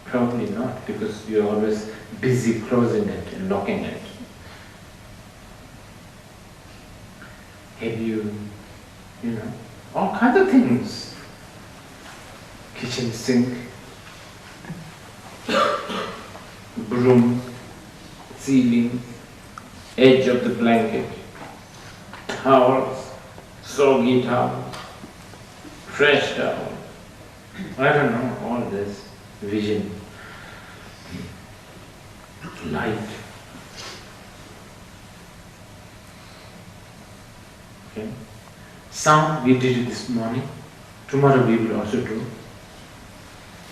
Probably not, because you're always busy closing it and locking it. Have you, all kinds of things. Kitchen sink, broom, ceiling, edge of the blanket, towels, soggy towels, fresh towels. I don't know, all this vision, light. Okay. Sound, we did it this morning. Tomorrow we will also do.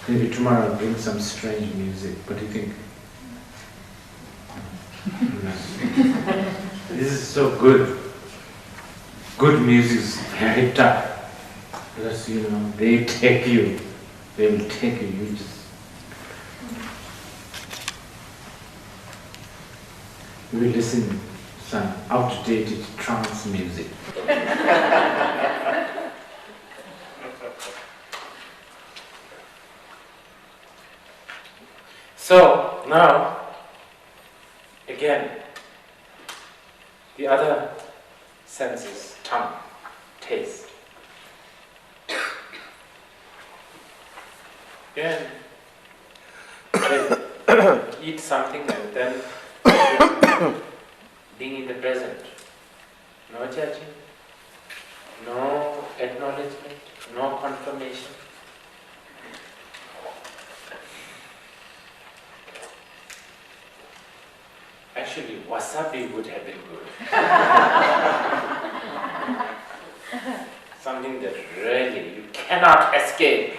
Maybe tomorrow I'll bring some strange music. What do you think? This is so good. Good music is very tough. Because they will take you, you just... We will listen to some outdated trance music. So now, again, the other senses, tongue, taste. Again, eat something and then being in the present. No judging, no acknowledgement, no confirmation. Actually, wasabi would have been good. Something that really you cannot escape.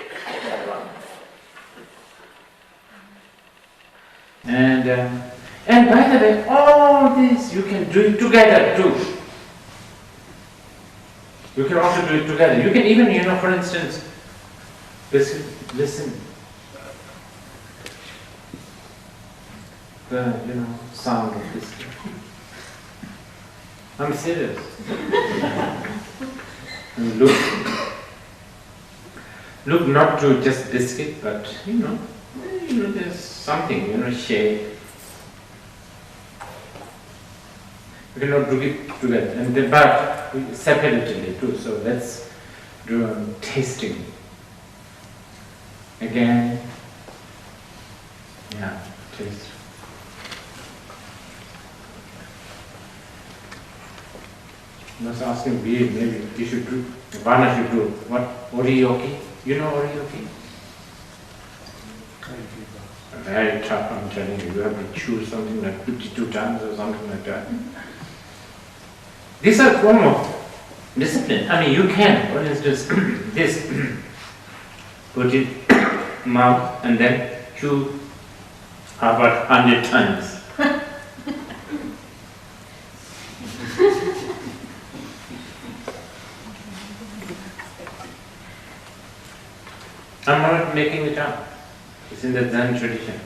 And by the way, all this you can do it together too. You can also do it together. You can even, for instance, listen. The, sound of this. I'm serious. And look not to just biscuit, but there's something, shape. You cannot do it together, and then but separately too. So let's do tasting again. Yeah, taste. I was asking B, maybe you should do, Vana should do, what, orioki? You know orioki? Very tough, I'm telling you. You have to chew something like 52 times or something like that. These are form of discipline. I mean, you can, for instance, this, put it mouth and then chew about 100 times. I'm not making it up. It's in the Zen tradition.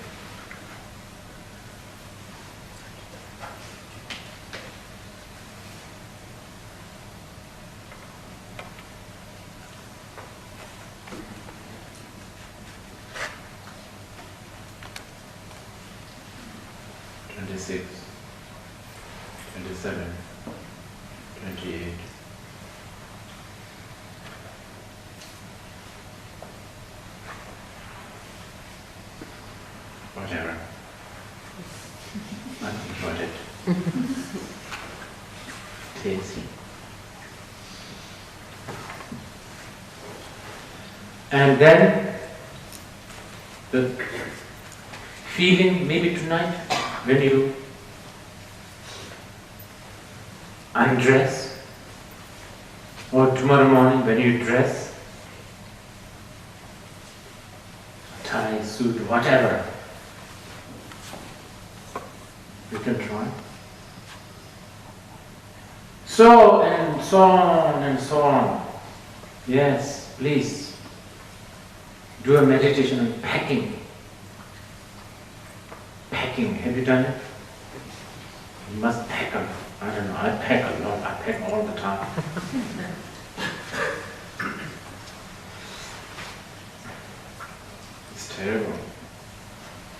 Twenty-six, 27, 28. Whatever. Nothing about it. Taste. And then the feeling, maybe tonight, when you undress, or tomorrow morning when you dress, tie, suit, whatever. You can try. So and so on and so on. Yes, please. Do a meditation on packing. Packing, have you done it? You must pack up. I don't know, I pack a lot, I pack all the time. It's terrible.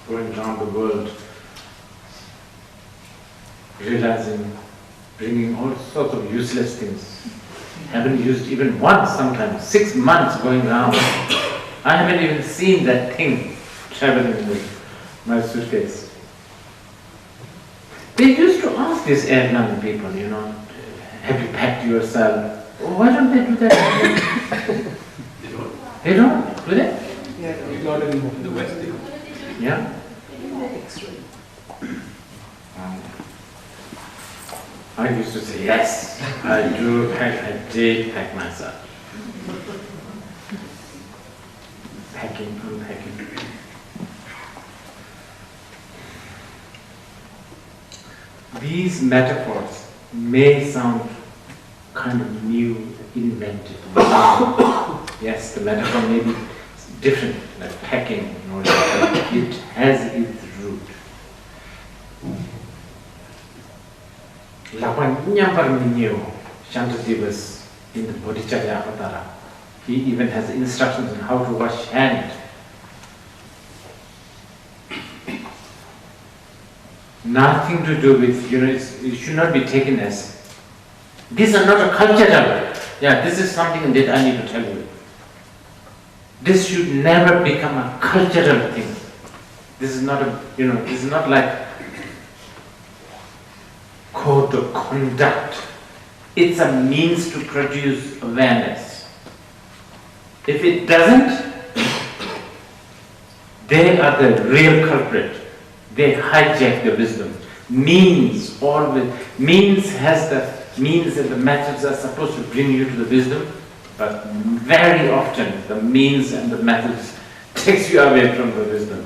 Going around the world, realizing, bringing all sorts of useless things. Haven't used even once sometimes, 6 months going around. I haven't even seen that thing traveling with my suitcase. They used to ask these airline people, have you packed yourself? Why don't they do that? They don't, do they? Yeah, not anymore. In the West, they don't. Yeah? I used to say, yes, I do pack, I did pack myself. Packing, unpacking. These metaphors may sound kind of new, invented. Yes, the metaphor may be different, like packing, it has its root. Shantadevas in the Bodhicharya Avatara, he even has instructions on how to wash hand. nothing to do with, it should not be taken as, these are not a cultural, this is something that I need to tell you. This should never become a cultural thing. This is not this is not like code of conduct. It's a means to produce awareness. If it doesn't, they are the real culprit. They hijack the wisdom. Means has the means and the methods are supposed to bring you to the wisdom, but very often the means and the methods takes you away from the wisdom,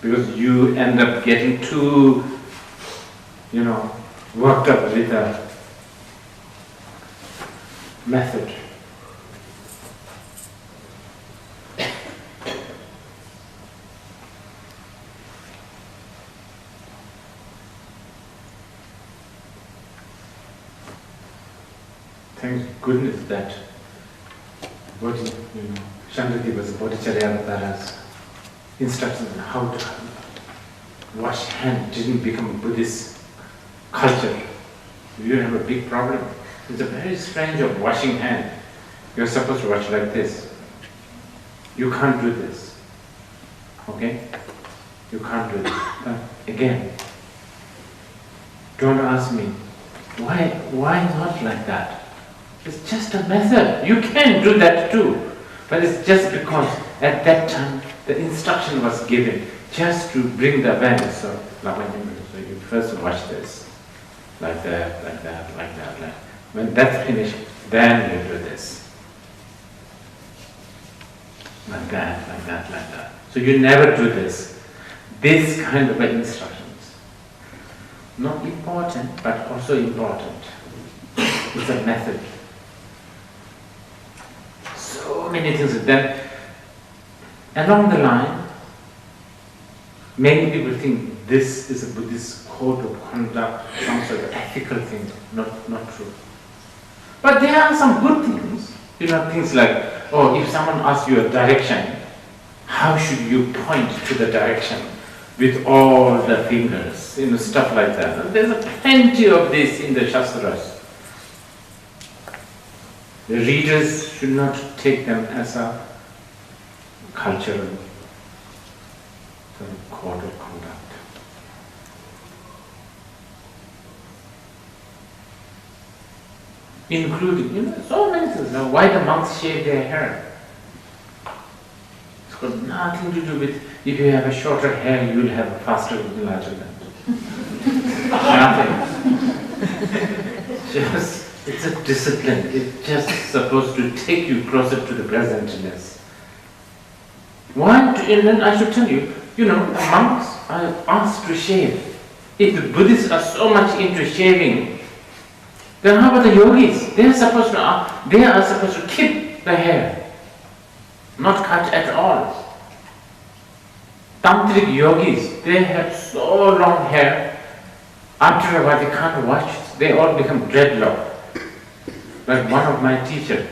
because you end up getting too, worked up with a method. Thank goodness that Shandradev was a Bodhicharyavatara's instructions on how to wash hand didn't become a Buddhist culture. You have a big problem. It's a very strange of washing hand. You're supposed to wash like this. You can't do this. Okay? You can't do this. But again, don't ask me, why not like that? It's just a method. You can do that too. But it's just because at that time the instruction was given just to bring the awareness. So you first watch this. Like that, like that, like that, like. When that's finished, then you do this. Like that, like that, like that. So you never do this. This kind of instructions. Not important, but also important. It's a method. So many things. Then, along the line, many people think this is a Buddhist code of conduct, some sort of ethical thing. Not true. But there are some good things. Things like, if someone asks you a direction, how should you point to the direction with all the fingers? Stuff like that. And there's plenty of this in the Shastras. The readers should not take them as a cultural code of conduct. Including, so many things. Now, why the monks shave their hair? It's got nothing to do with, if you have a shorter hair, you will have a faster enlightenment. Nothing. It's a discipline. It's just supposed to take you closer to the presentness. And then I should tell you, the monks are asked to shave. If the Buddhists are so much into shaving, then how about the yogis? They are supposed to keep the hair, not cut at all. Tantric yogis, they have so long hair, after a while they can't wash, they all become dreadlock. Like one of my teachers,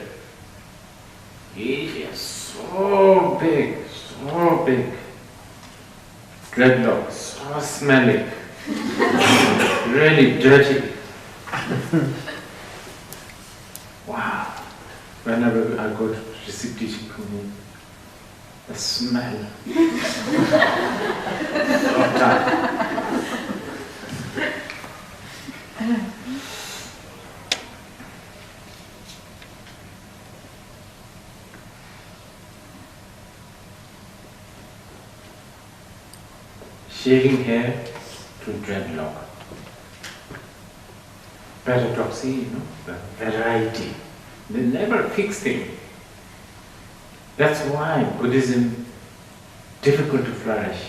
he is so big, dreadlocks, so smelly, really dirty. Wow. Whenever I go to receive teaching from him, the smell. So tight. Shaving hair to dreadlock. Paradoxy, the variety. They never fix things. That's why Buddhism difficult to flourish.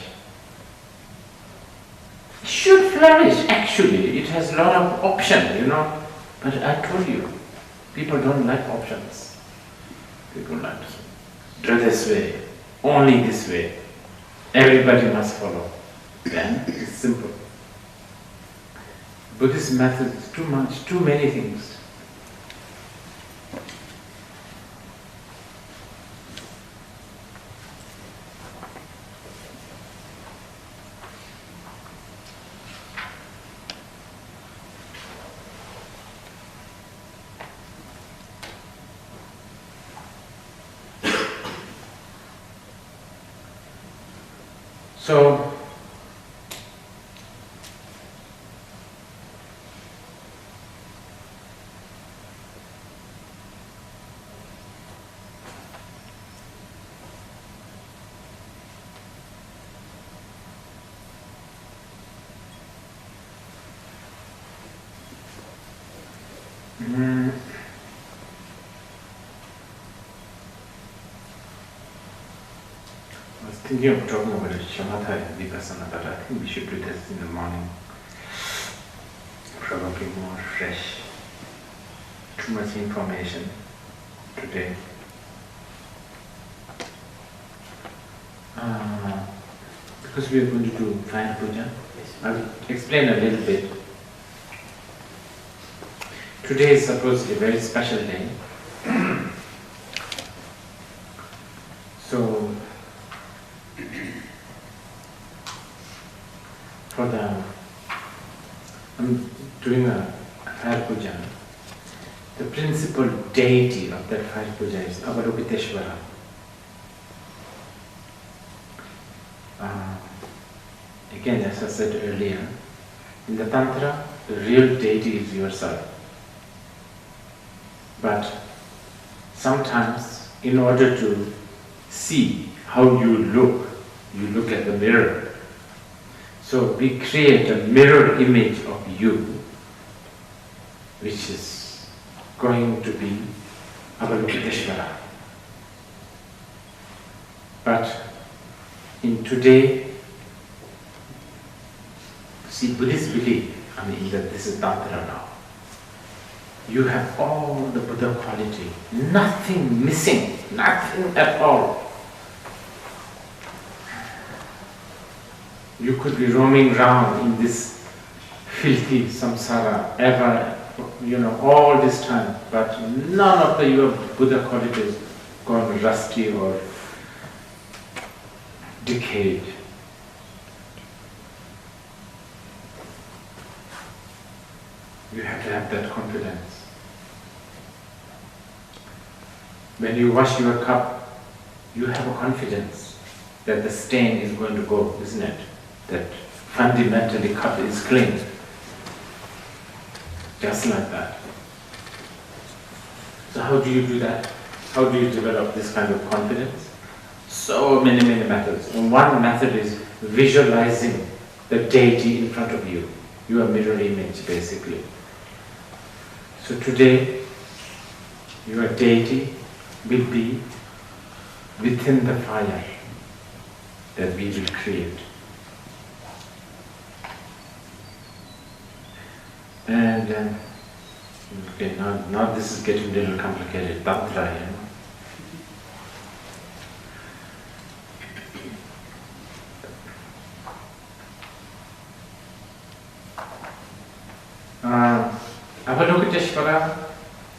It should flourish actually. It has a lot of options, But I told you, people don't like options. People like to do this way, only this way. Everybody must follow. Then it's simple. Buddhist method is too much, too many things. So, I was thinking of talking about shamatha and vipassana, but I think we should do this in the morning. Probably more fresh. Too much information today. Because we are going to do Fire Puja, I will explain a little bit. Today is supposedly a very special day. So, I'm doing a Fire Puja. The principal deity of that Fire Puja is Avalokiteshvara. Again, as I said earlier, in the Tantra, the real deity is yourself. But sometimes, in order to see how you look at the mirror. So we create a mirror image of you, which is going to be Avalokiteshvara. But in today, see, Buddhists believe, that this is Tantra now. You have all the Buddha quality, nothing missing, nothing at all. You could be roaming around in this filthy samsara ever, all this time, but none of your Buddha qualities gone rusty or decayed. You have to have that confidence. When you wash your cup, you have a confidence that the stain is going to go, isn't it? That fundamentally cup is clean. Just like that. So how do you do that? How do you develop this kind of confidence? So many methods. And one method is visualizing the deity in front of you. Your mirror image, basically. So today, your deity will be within the fire that we will create. And okay, now this is getting a little complicated. Tantra, Avalokiteshvara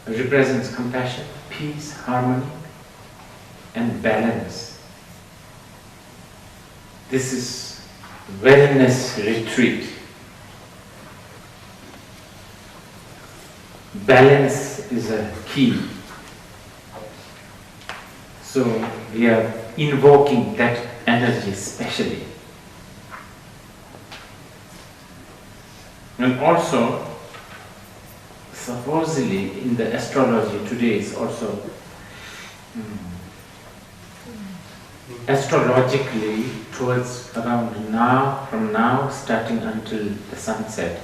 represents compassion, peace, harmony, and balance. This is wellness retreat. Balance is a key. So we are invoking that energy specially. And also, supposedly in the astrology today is also astrologically towards around now, from now starting until the sunset,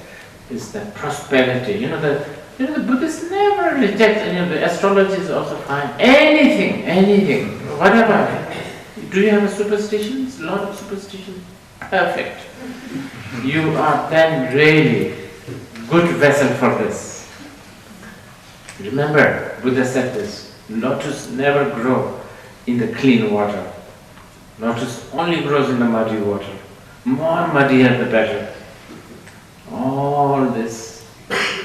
is the prosperity. The Buddhists never reject any of the astrology is also fine. Anything, whatever. Do you have a superstition? A lot of superstition? Perfect. You are then really good vessel for this. Remember, Buddha said this, lotus never grow in the clean water. Lotus only grows in the muddy water. More muddier the better. All this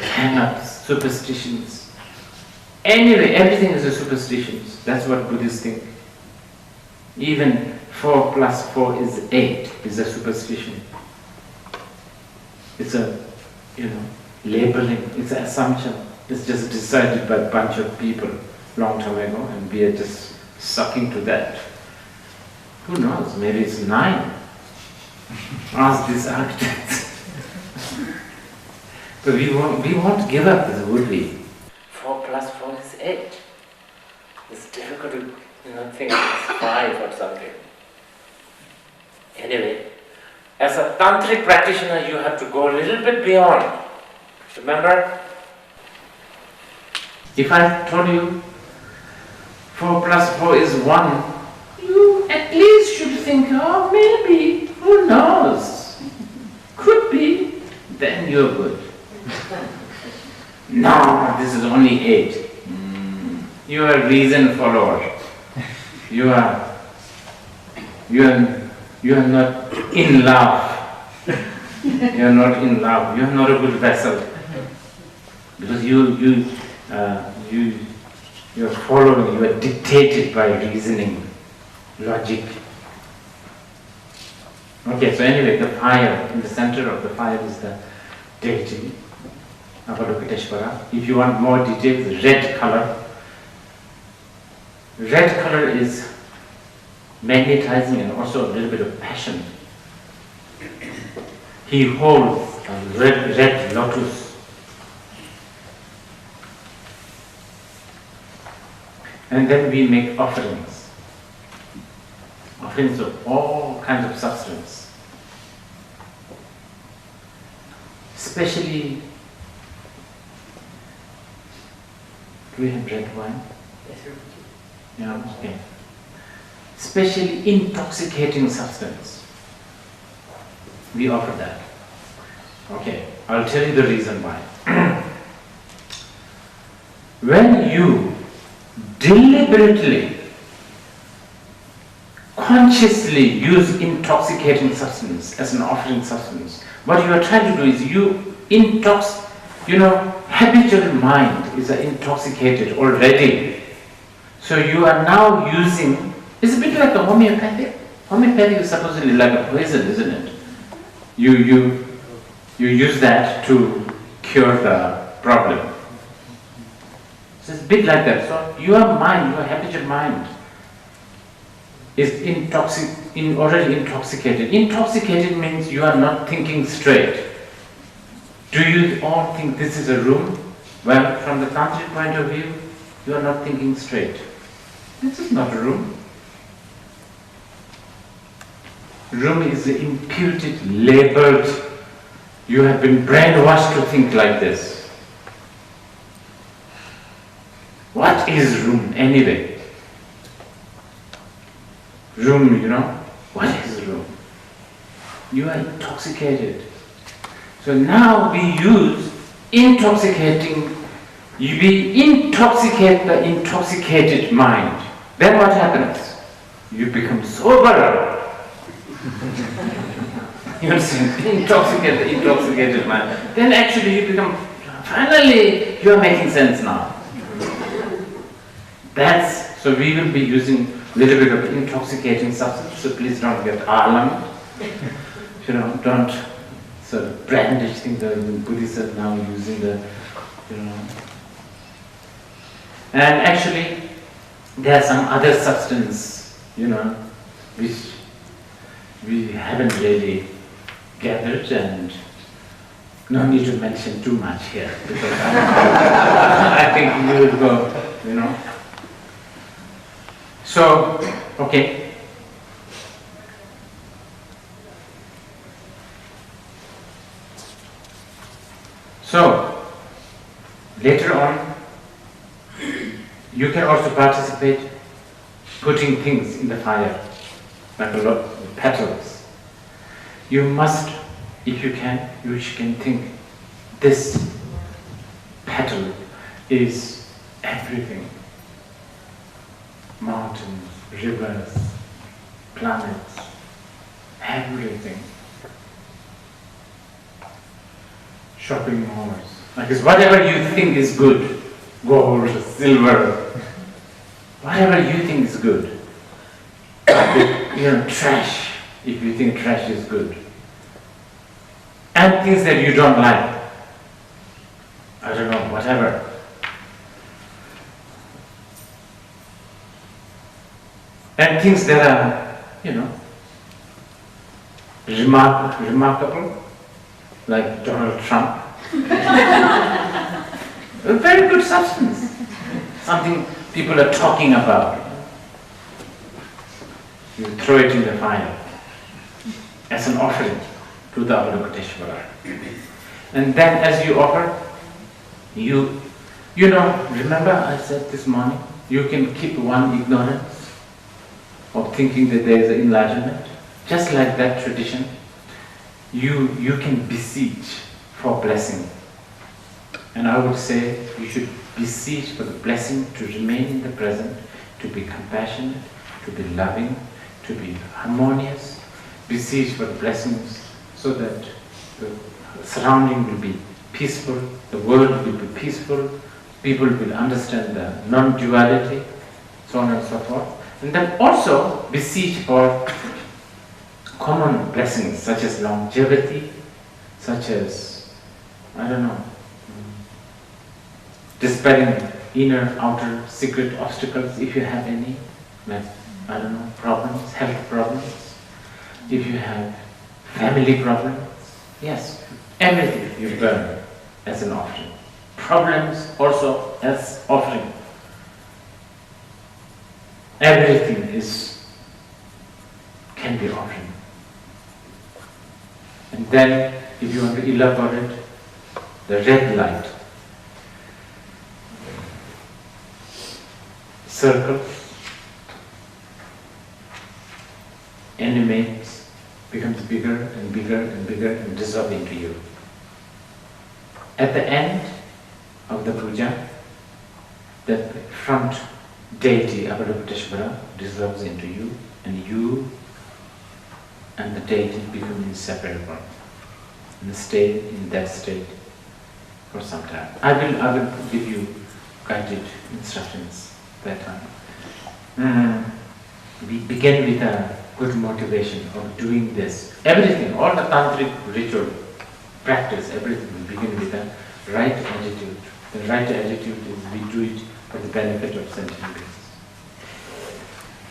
hang-ups, superstitions. Anyway, everything is a superstition. That's what Buddhists think. Even 4 + 4 is 8 is a superstition. It's a, labeling, it's an assumption. It's just decided by a bunch of people long time ago, and we are just sucking to that. Who knows, maybe it's 9. Ask these architects. So we won't give up, would we? 4 plus 4 is 8. It's difficult to think it's 5 or something. Anyway, as a tantric practitioner, you have to go a little bit beyond. Remember? If I told you 4 plus 4 is 1, you at least should think, oh, maybe, who knows? Could be, then you're good. No, this is only 8. You are a reason follower. You are not in love. You are not in love. You are not a good vessel. Because you are following, you are dictated by reasoning, logic. Okay, so anyway, the fire, in the center of the fire is the deity, Avalokiteshvara. If you want more details, red color. Red color is magnetizing and also a little bit of passion. He holds a red lotus. And then we make offerings. Offerings of all kinds of substance. Especially, do we have red wine? Yes, sir. Yeah, okay. Especially intoxicating substance. We offer that. Okay, I'll tell you the reason why. When you deliberately, consciously use intoxicating substance as an offering substance, what you are trying to do is habitual mind is intoxicated already. So you are now using, it's a bit like a homeopathic. Homeopathic is supposedly like a poison, isn't it? You use that to cure the problem. So it's a bit like that. So your mind, your habitual mind is already intoxicated. Intoxicated means you are not thinking straight. Do you all think this is a room? Well, from the tantric point of view, you are not thinking straight. This is not a room. Room is imputed, labeled. You have been brainwashed to think like this. What is room anyway? Room, what is room? You are intoxicated. So now we use intoxicating, we intoxicate the intoxicated mind. Then what happens? You become sober. You understand? Intoxicate the intoxicated mind. Then actually you become, finally you are making sense now. So we will be using a little bit of intoxicating substance, so please don't get alarmed. Don't sort of brandish things that the Buddhists are now using And actually, there are some other substance, which we haven't really gathered, and no need to mention too much here, because I think you will go, So, okay. So, later on, you can also participate putting things in the fire, like a lot of petals. You must, if you can think, this petal is everything. Mountains, rivers, planets, everything. Shopping malls. Because whatever you think is good, gold, silver, whatever you think is good. Trash, if you think trash is good. And things that you don't like. I don't know, whatever. And things that are, remarkable, like Donald Trump. A very good substance. Something people are talking about. You throw it in the fire as an offering to the Avalokiteshvara. And then as you offer, you know, remember I said this morning, you can keep one ignorance of thinking that there is an enlightenment. Just like that tradition, you can beseech for blessing. And I would say you should beseech for the blessing to remain in the present, to be compassionate, to be loving, to be harmonious. Beseech for the blessings so that the surrounding will be peaceful, the world will be peaceful, people will understand the non-duality, so on and so forth. And then also beseech for common blessings such as longevity, such as, I don't know, dispelling inner, outer, secret obstacles if you have any, like, I don't know, problems, health problems, if you have family problems, yes, everything you burn as an offering. Problems also as offering. Everything can be offering. And then, if you want to elaborate, the red light circles, animates, becomes bigger and bigger and bigger and dissolves into you. At the end of the puja, the front deity Avalokiteshvara dissolves into you, and you and the deity become inseparable and stay in that state for some time. I will give you guided instructions that time. We begin with a good motivation of doing this. Everything, all the tantric ritual practice, everything will begin with a right attitude. The right attitude is we do it for the benefit of sentient beings.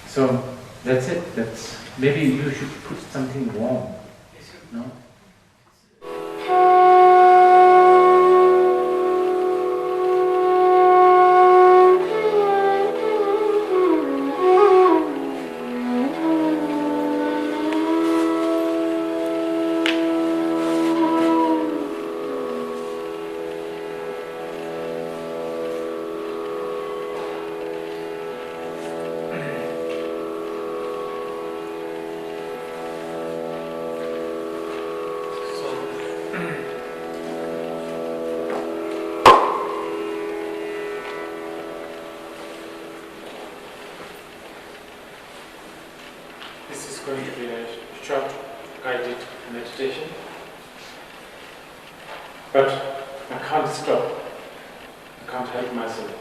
So that's it. Maybe you should put something warm. No? Going to be a short guided meditation, but I can't stop, I can't help myself.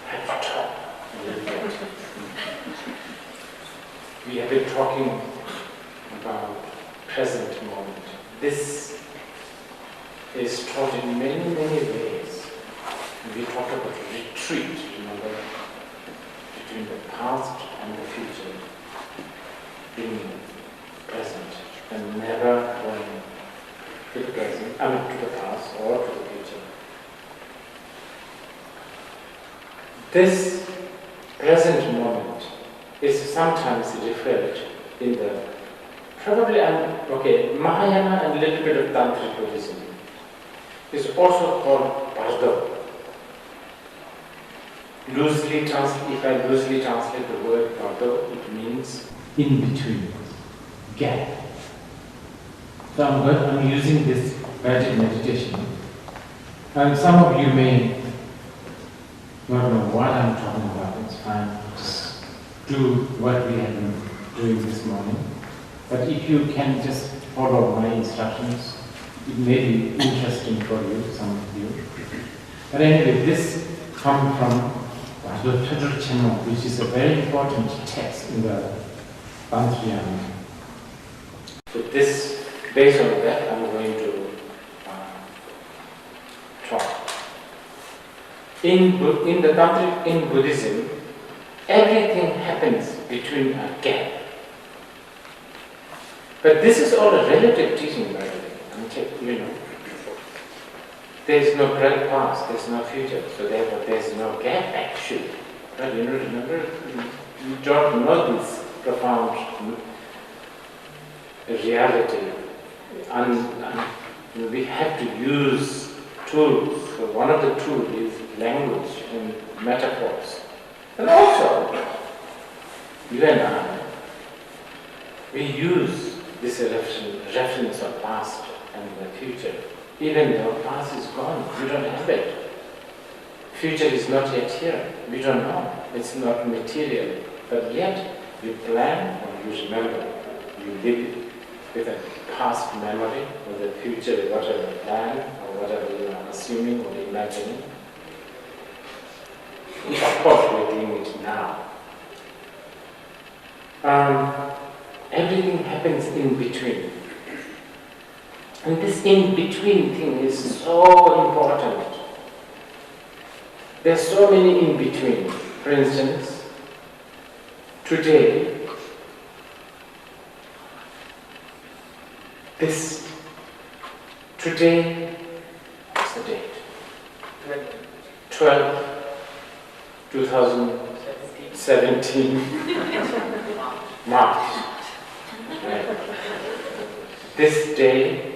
I have to talk a little bit. We have been talking about present moment. This is taught in many, many ways. And we talk about retreat, remember, between the past and the future. Being present and never going to the present, to the past or to the future. This present moment is sometimes referred in the Mahayana and a little bit of Tantric Buddhism is also called Bardo. If I loosely translate the word Bardo, it means in between, gap. So I'm using this guided meditation. And some of you may not know what I'm talking about. It's fine. Just do what we have been doing this morning. But if you can just follow my instructions, it may be interesting for you, some of you. But anyway, this comes from Dzongsar Jamyang Khyenste, which is a very important text in the Vanavas. So this, based on that, I'm going to talk. In Buddhism, everything happens between a gap. A But this is all a relative teaching, by the way. There is no current past, there is no future, so therefore there is no gap actually. But remember, you don't know this profound reality. We have to use tools. So one of the tools is language and metaphors. And also, you and I, we use this reference of past and the future. Even though past is gone, we don't have it. Future is not yet here. We don't know. It's not material. But yet, you plan or you remember. You live with a past memory or the future, whatever plan or whatever you are assuming or imagining. Of course, we're doing it now. Everything happens in between. And this in-between thing is so important. There's so many in-between. For instance, today, what's the date? 12, 2017, March. Right. This day,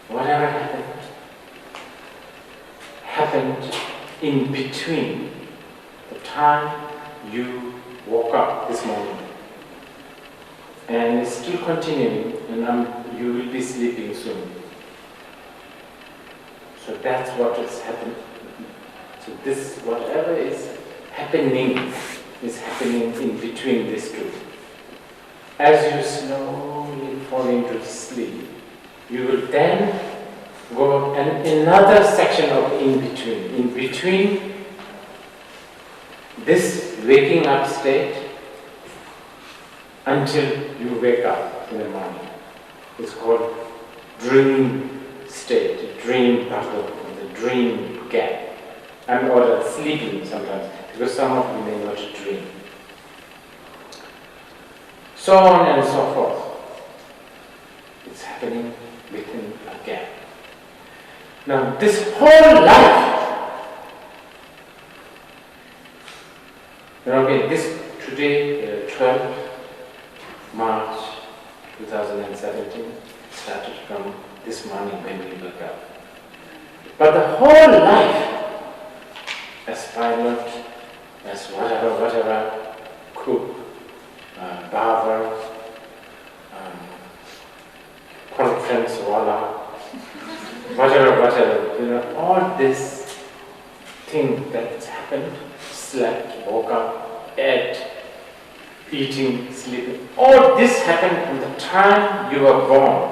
whatever happened in between the time you woke up this morning and it's still continuing, and you will be sleeping soon. So that's what is happening. So this, whatever is happening in between these two. As you slowly fall into sleep, you will then go another section of in-between. In between this waking up state until you wake up in the morning. It's called dream state, dream Bardo, the dream gap. Or sleeping sometimes, because some of you may not dream. So on and so forth. It's happening within a gap. Now this whole life, today, 12th March 2017, started from this morning when we woke up. But the whole life, as pilot, as whatever, cook, barber, conference wala, whatever, all this thing that's happened, slept, woke up, ate, eating, sleeping, all this happened from the time you were born.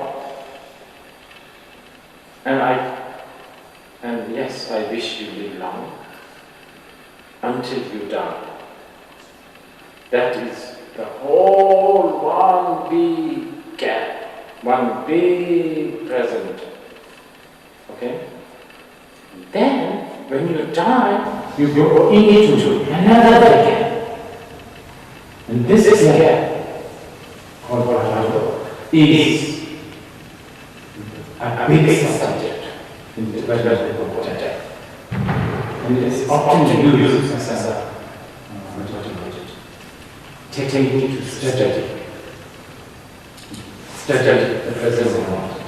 And yes, I wish you live long until you die. That is the whole one big gap, one big present. Okay? Then, when you die, you go into another gap. And this gap, called Bardo, is a big subject in the development of Buddha. And it is often used as a taking to study the present moment.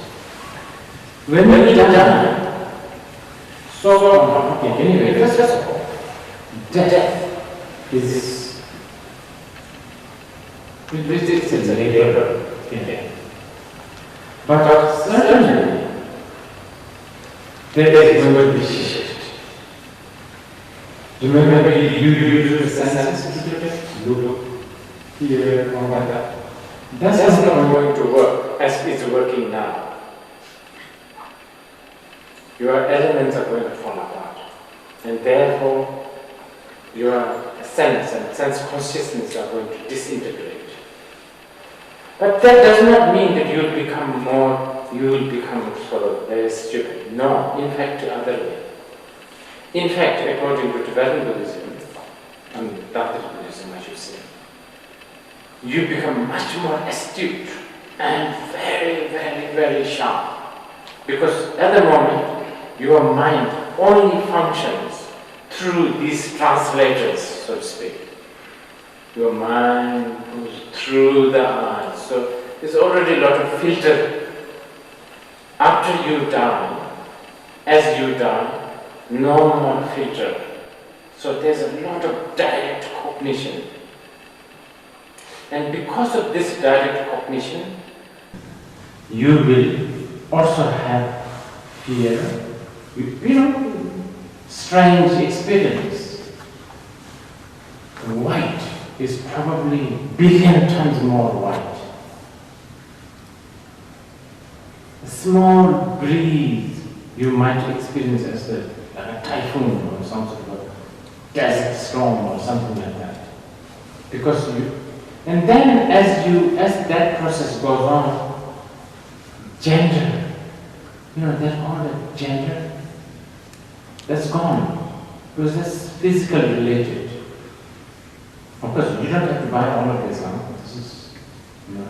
When we die, anyway, first of all, death is a labor in death. But certainly, there is going to be shift. Remember, you use the senses, look, hear, or like that. That's not going to work as it's working now. Your elements are going to fall apart. And therefore, your sense and sense consciousness are going to disintegrate. But that does not mean that you will become sort of very stupid. No, in fact, the other way. In fact, according to Tibetan Buddhism, and Buddhist Buddhism, I should say, you become much more astute and very, very, very sharp. Because at the moment, your mind only functions through these translators, so to speak. Your mind goes through the eyes. So there's already a lot of filter. After you die, as you die, no more filter. So there's a lot of direct cognition. And because of this direct cognition, you will also have fear, strange experience. White is probably a billion times more white. A small breeze you might experience as like a typhoon or some sort of a desert storm or something like that. Because and then as that process goes on, gender, that all the gender, that's gone. Because that's physically related. Of course, you don't have to buy all of this, huh? This is,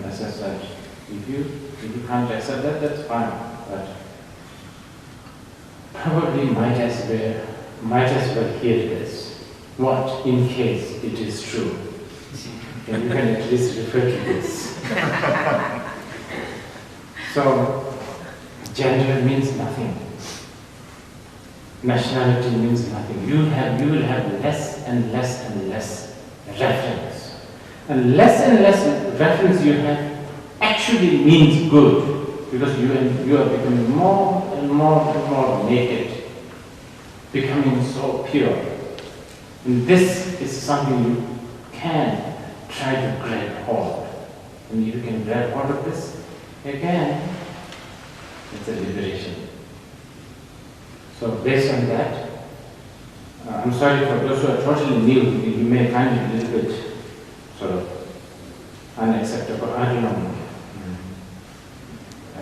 as I said, if you can't accept that, that's fine. But probably might as well hear this. What, in case it is true? Then you can at least refer to this. So, gender means nothing. Nationality means nothing. You will have less and less and less reference. And less reference you have actually means good, because you are becoming more and more and more naked, becoming so pure. And this is something you can try to grab hold. And you can grab hold of this, again, it's a liberation. So based on that, I'm sorry for those who are totally new, you may find it a little bit sort of unacceptable. I don't know.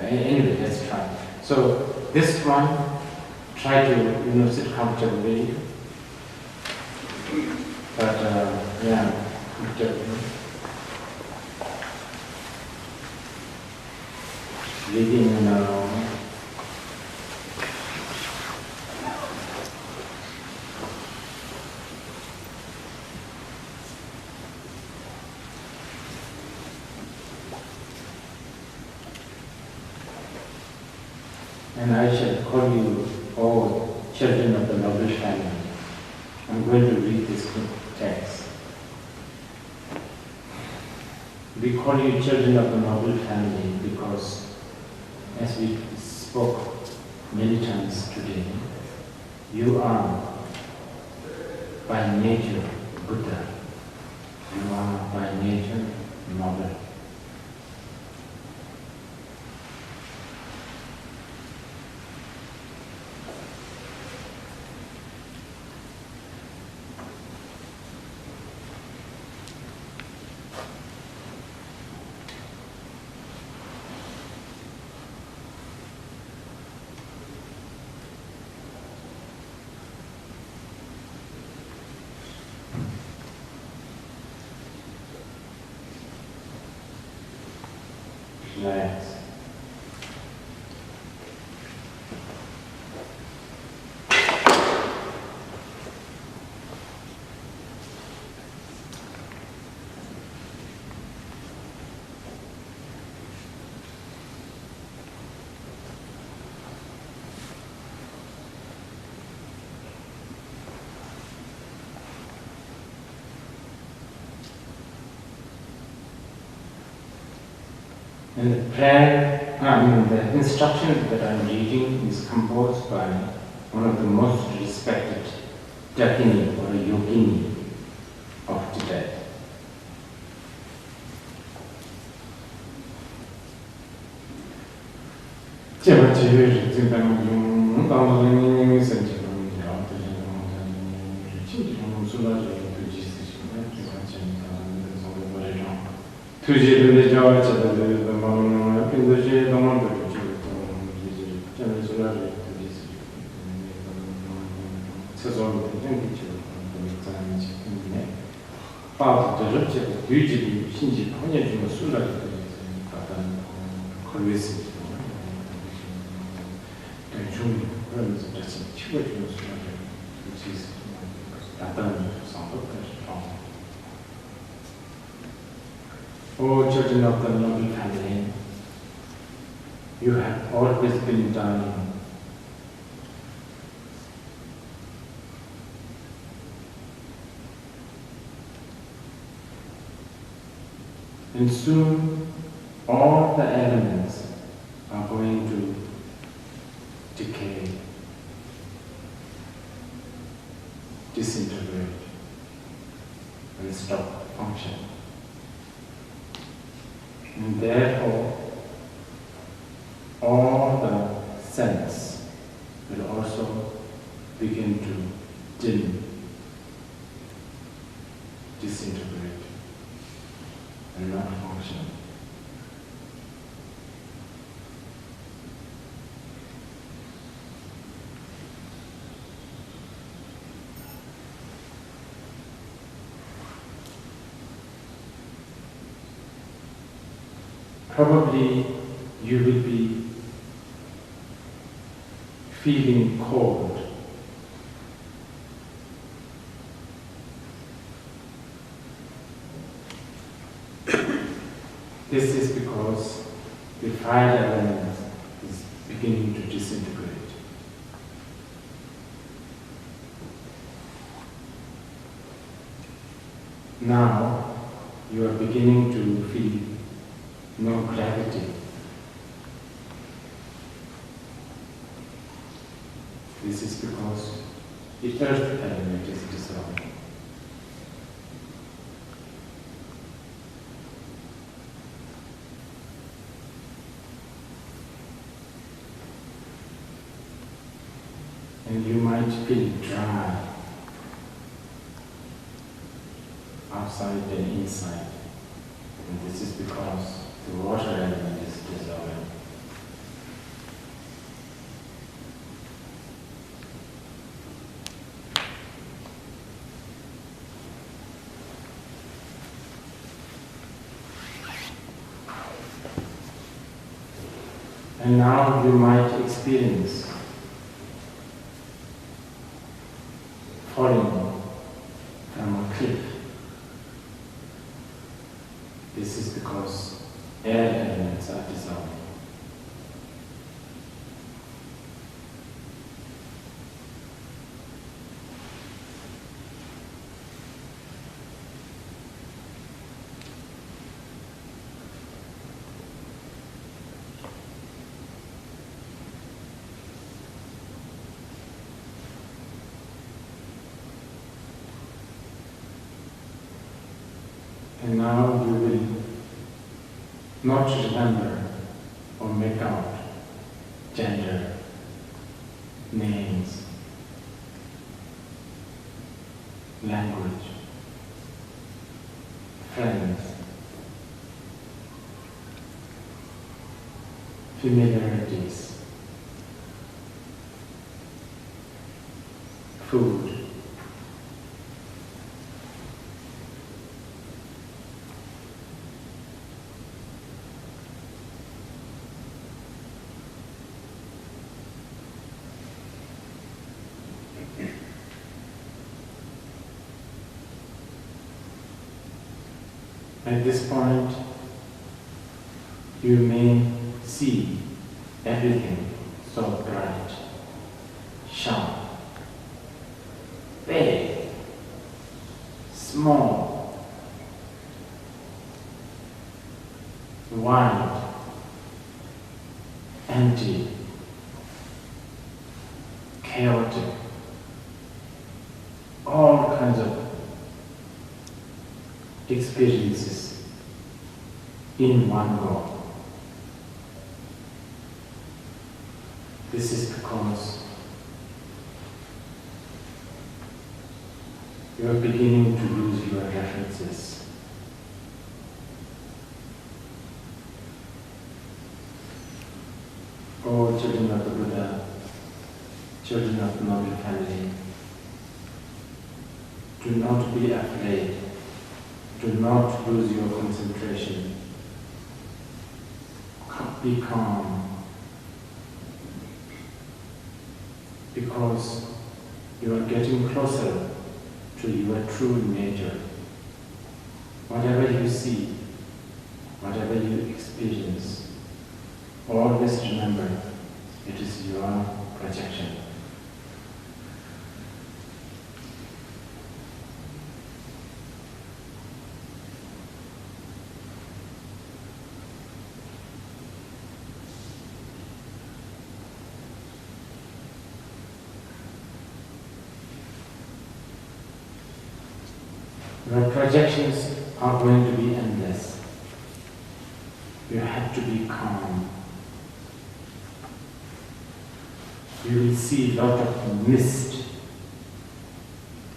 Anyway, let's try. So this one, try to sit comfortably. But yeah, comfortably. Breathing now. And I shall call you all children of the noble family. I'm going to read this text. We call you children of the noble family because, as we spoke many times today, you are by nature Buddha. You are by nature noble. Relax. And the prayer, the instruction that I'm reading is composed by one of the most respected Dakini or Yogini of Tibet. Oh, children of the noble family, you have always been done and soon all the elements are going to decay, disintegrate, and stop functioning. And therefore, all the cells will also begin to dim, disintegrate, and not function. Probably you will be feeling cold. This is because the fire element is beginning to disintegrate. Now you are beginning to feel no gravity. This is because the earth element is dissolving. And you might feel dry outside and inside. And this is because the water element is dissolving. And now you might experience falling from a cliff. This is because air elements are dissolving. And now you will not remember or make out gender, names, language, friends, familiarities, food, at this point, you may see everything so bright, sharp, big, small, wide, empty, chaotic, all kinds of experiences in one go. This is because you are beginning to lose your references. Oh, children of the Buddha, children of the noble family, do not be afraid. Do not lose your concentration. Come. be calm, because you are getting closer to your true nature. Whatever you see, whatever you experience, always remember it is your projection. Your projections are going to be endless. You have to be calm. You will see a lot of mist,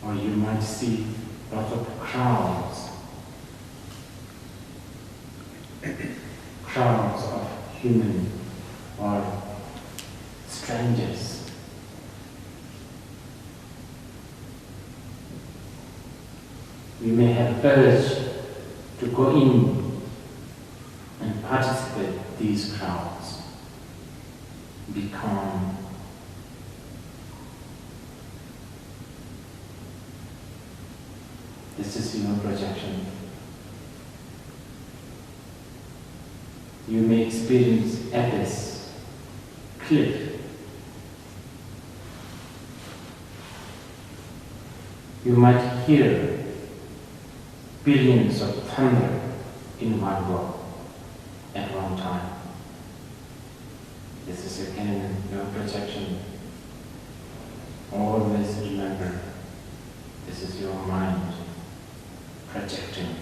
or you might see a lot of crowds. Crowds of human or strangers. You may have urge to go in and participate in these crowds. Be calm. This is your projection. You may experience abyss, cliff. You might hear billions of thunder in one go at one time. This is again your projection. Always remember, this is your mind projecting.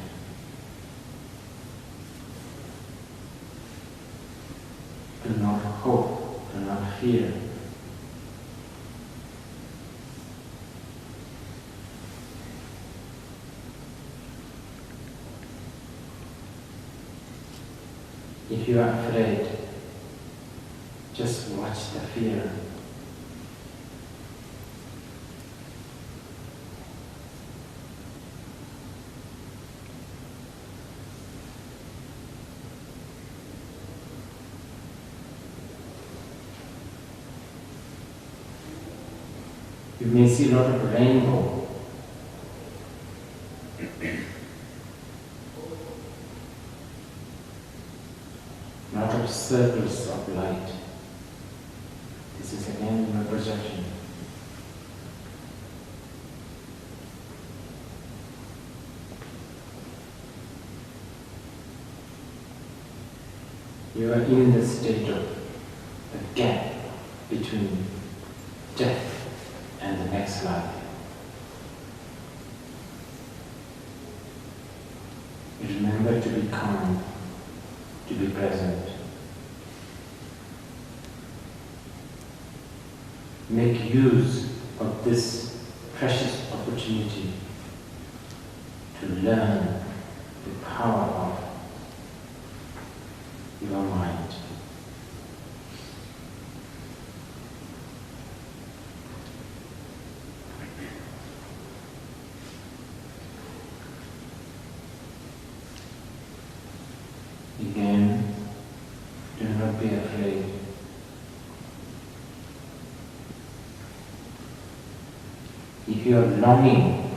Do not hope, do not fear. If you are afraid, just watch the fear. You may see a lot of rainbow. Lot of circles of light. This is again my projection. You are in the state of the gap between death and the next life. Remember to be calm, to be present. Make use of this precious opportunity to learn the power of your mind. Again, do not be afraid. If you are longing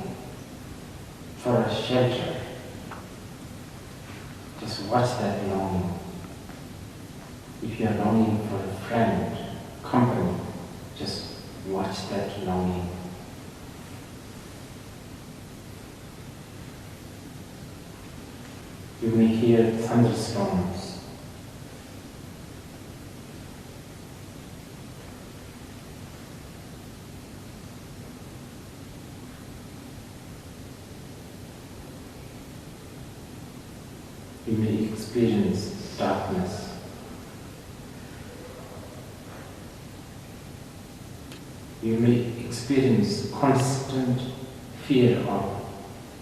for a shelter, just watch that longing. If you are longing for a friend, company, just watch that longing. You may hear thunderstorms. You may experience darkness. You may experience constant fear of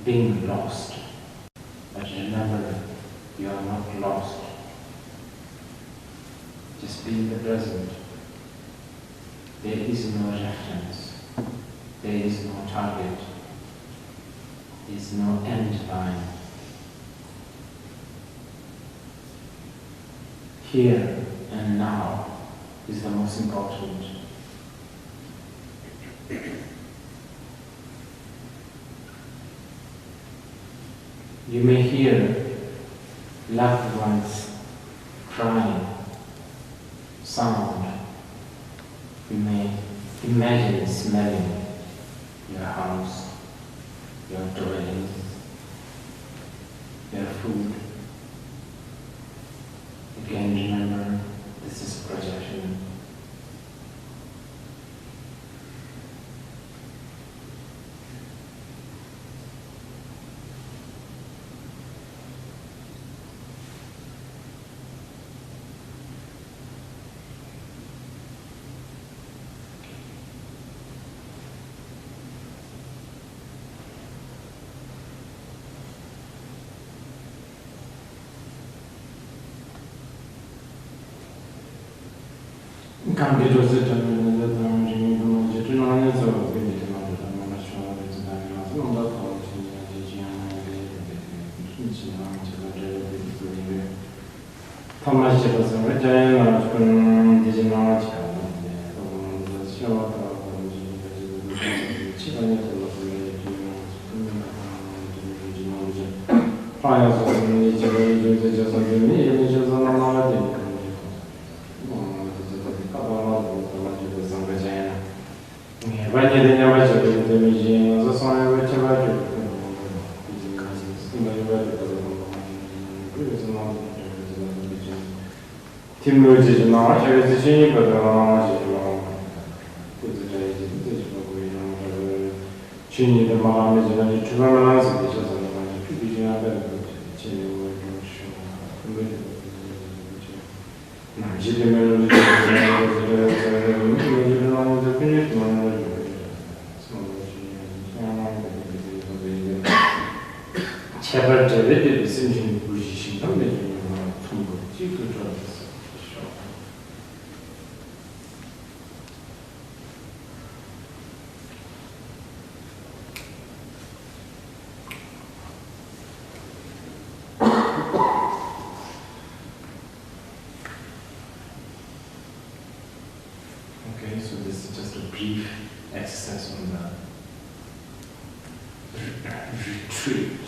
being lost. But remember, you are not lost. Just be in the present. There is no reference. There is no target. There is no end line. here and now is the most important. You may hear loved ones crying, sound. You may imagine smelling your house, your dwellings, your food. Again, remember, this is projection. Okay, so this is just a brief exercise on the retreat.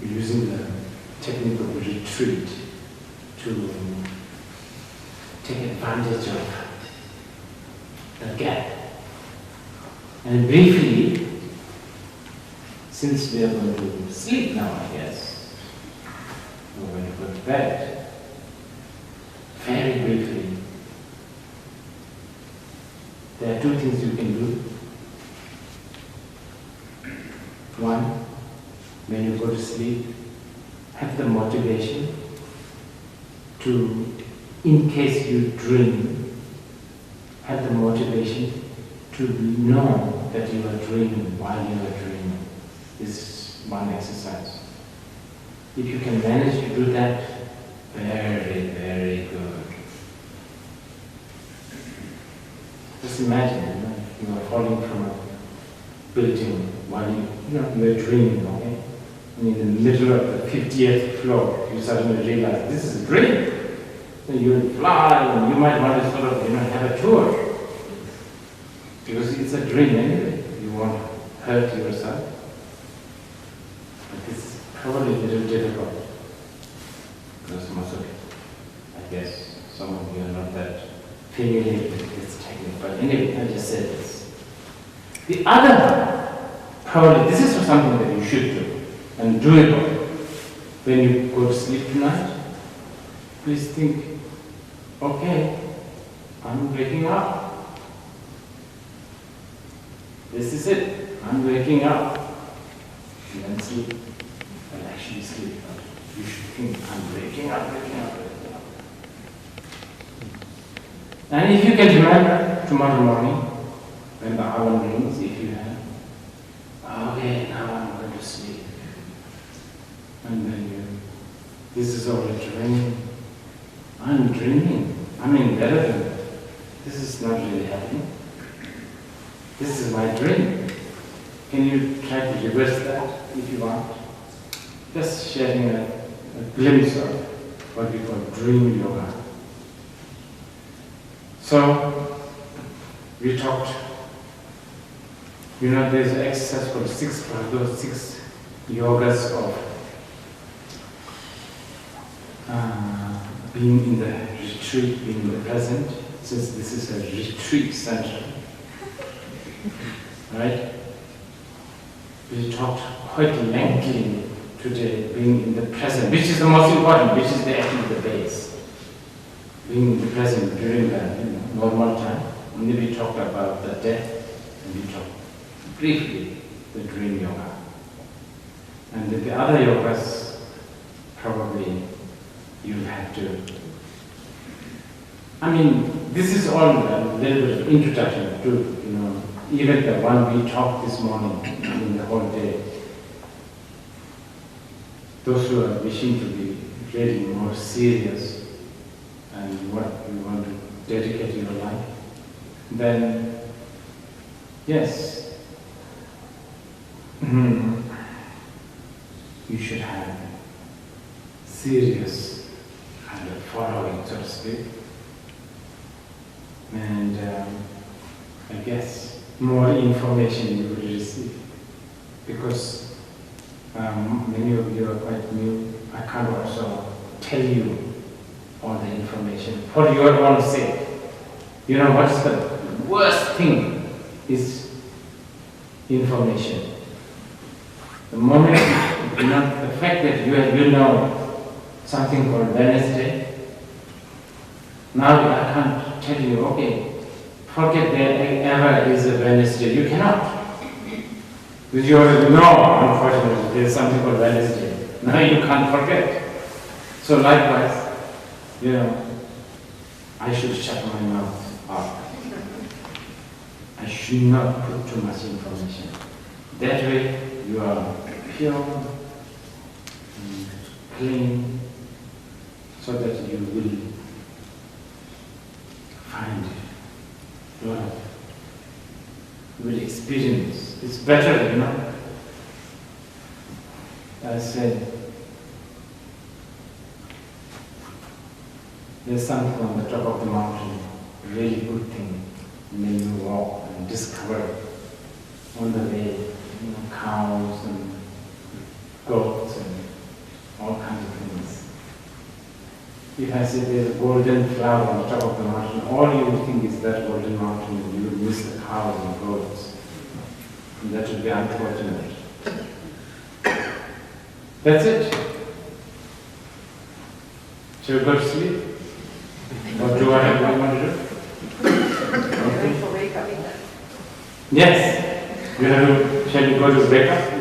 Using the technique of retreat to take advantage of the gap. And briefly, since we are going to sleep now, I guess, we're going to go to bed. Very briefly, there are two things you can do. One, when you go to sleep, have the motivation to, in case you dream, have the motivation to know that you are dreaming while you are dreaming. This is one exercise. If you can manage to do that, very, very good. Just imagine, you are falling from a building while you are dreaming, okay? And in the middle of the 50th floor, you suddenly realize this is a dream. Then you will fly, and you might want to sort of, have a tour. Because it's a dream anyway. You won't hurt yourself. But this is probably a little difficult. Because most of it, I guess, some of you are not that familiar with this technique. But anyway, I just said this. The other one, probably this is something that you should do, and do it when you go to sleep tonight. Please think, okay, I'm waking up. This is it, I'm waking up. And then sleep. Well, actually sleep, but you should think, I'm waking up. And if you can remember tomorrow morning, when the hour rings, if you have, okay, now I'm going to sleep. And then this is all a dream. I'm dreaming. I'm irrelevant. This is not really happening. This is my dream. Can you try to reverse that if you want? Just sharing a glimpse of what we call dream yoga. So, we talked, there's an exercise called 6 Bardo, 6 yogas of being in the retreat, being in the present, since this is a retreat center. Right? We talked quite lengthily today, being in the present, which is the most important, which is actually the base. Being in the present during the normal time. Only we talked about the death, and we talked briefly the dream yoga. And the other yogas, probably you'll have to. This is all a little bit of introduction to, even the one we talked this morning, in the whole day. Those who are wishing to be really more serious and what you want to dedicate your life, then yes, you should have serious kind of following, so to speak. And I guess more information you will receive, because many of you are quite new. I can't also tell you all the information for your own sake. What's the worst thing is information. The moment, the fact that you know something called Wednesday, now I can't tell you, okay, forget there ever is a Wednesday. You cannot. Because you already know, unfortunately, there's something called Wednesday. Now you can't forget. So likewise, I should shut my mouth up. I should not put too much information. That way you are pure and clean, so that you will find love. You will experience. It's better, I said, there's something on the top of the mountain, a really good thing. And then you walk and discover on the way, cows and goats and all kinds of things. If I say there's a golden flower on the top of the mountain, all you will think is that golden mountain, and you will miss the cows and goats. And that would be unfortunate. That's it. Shall we go to sleep? Or do I have what to do? Okay. Yes. Shall we go to wake up?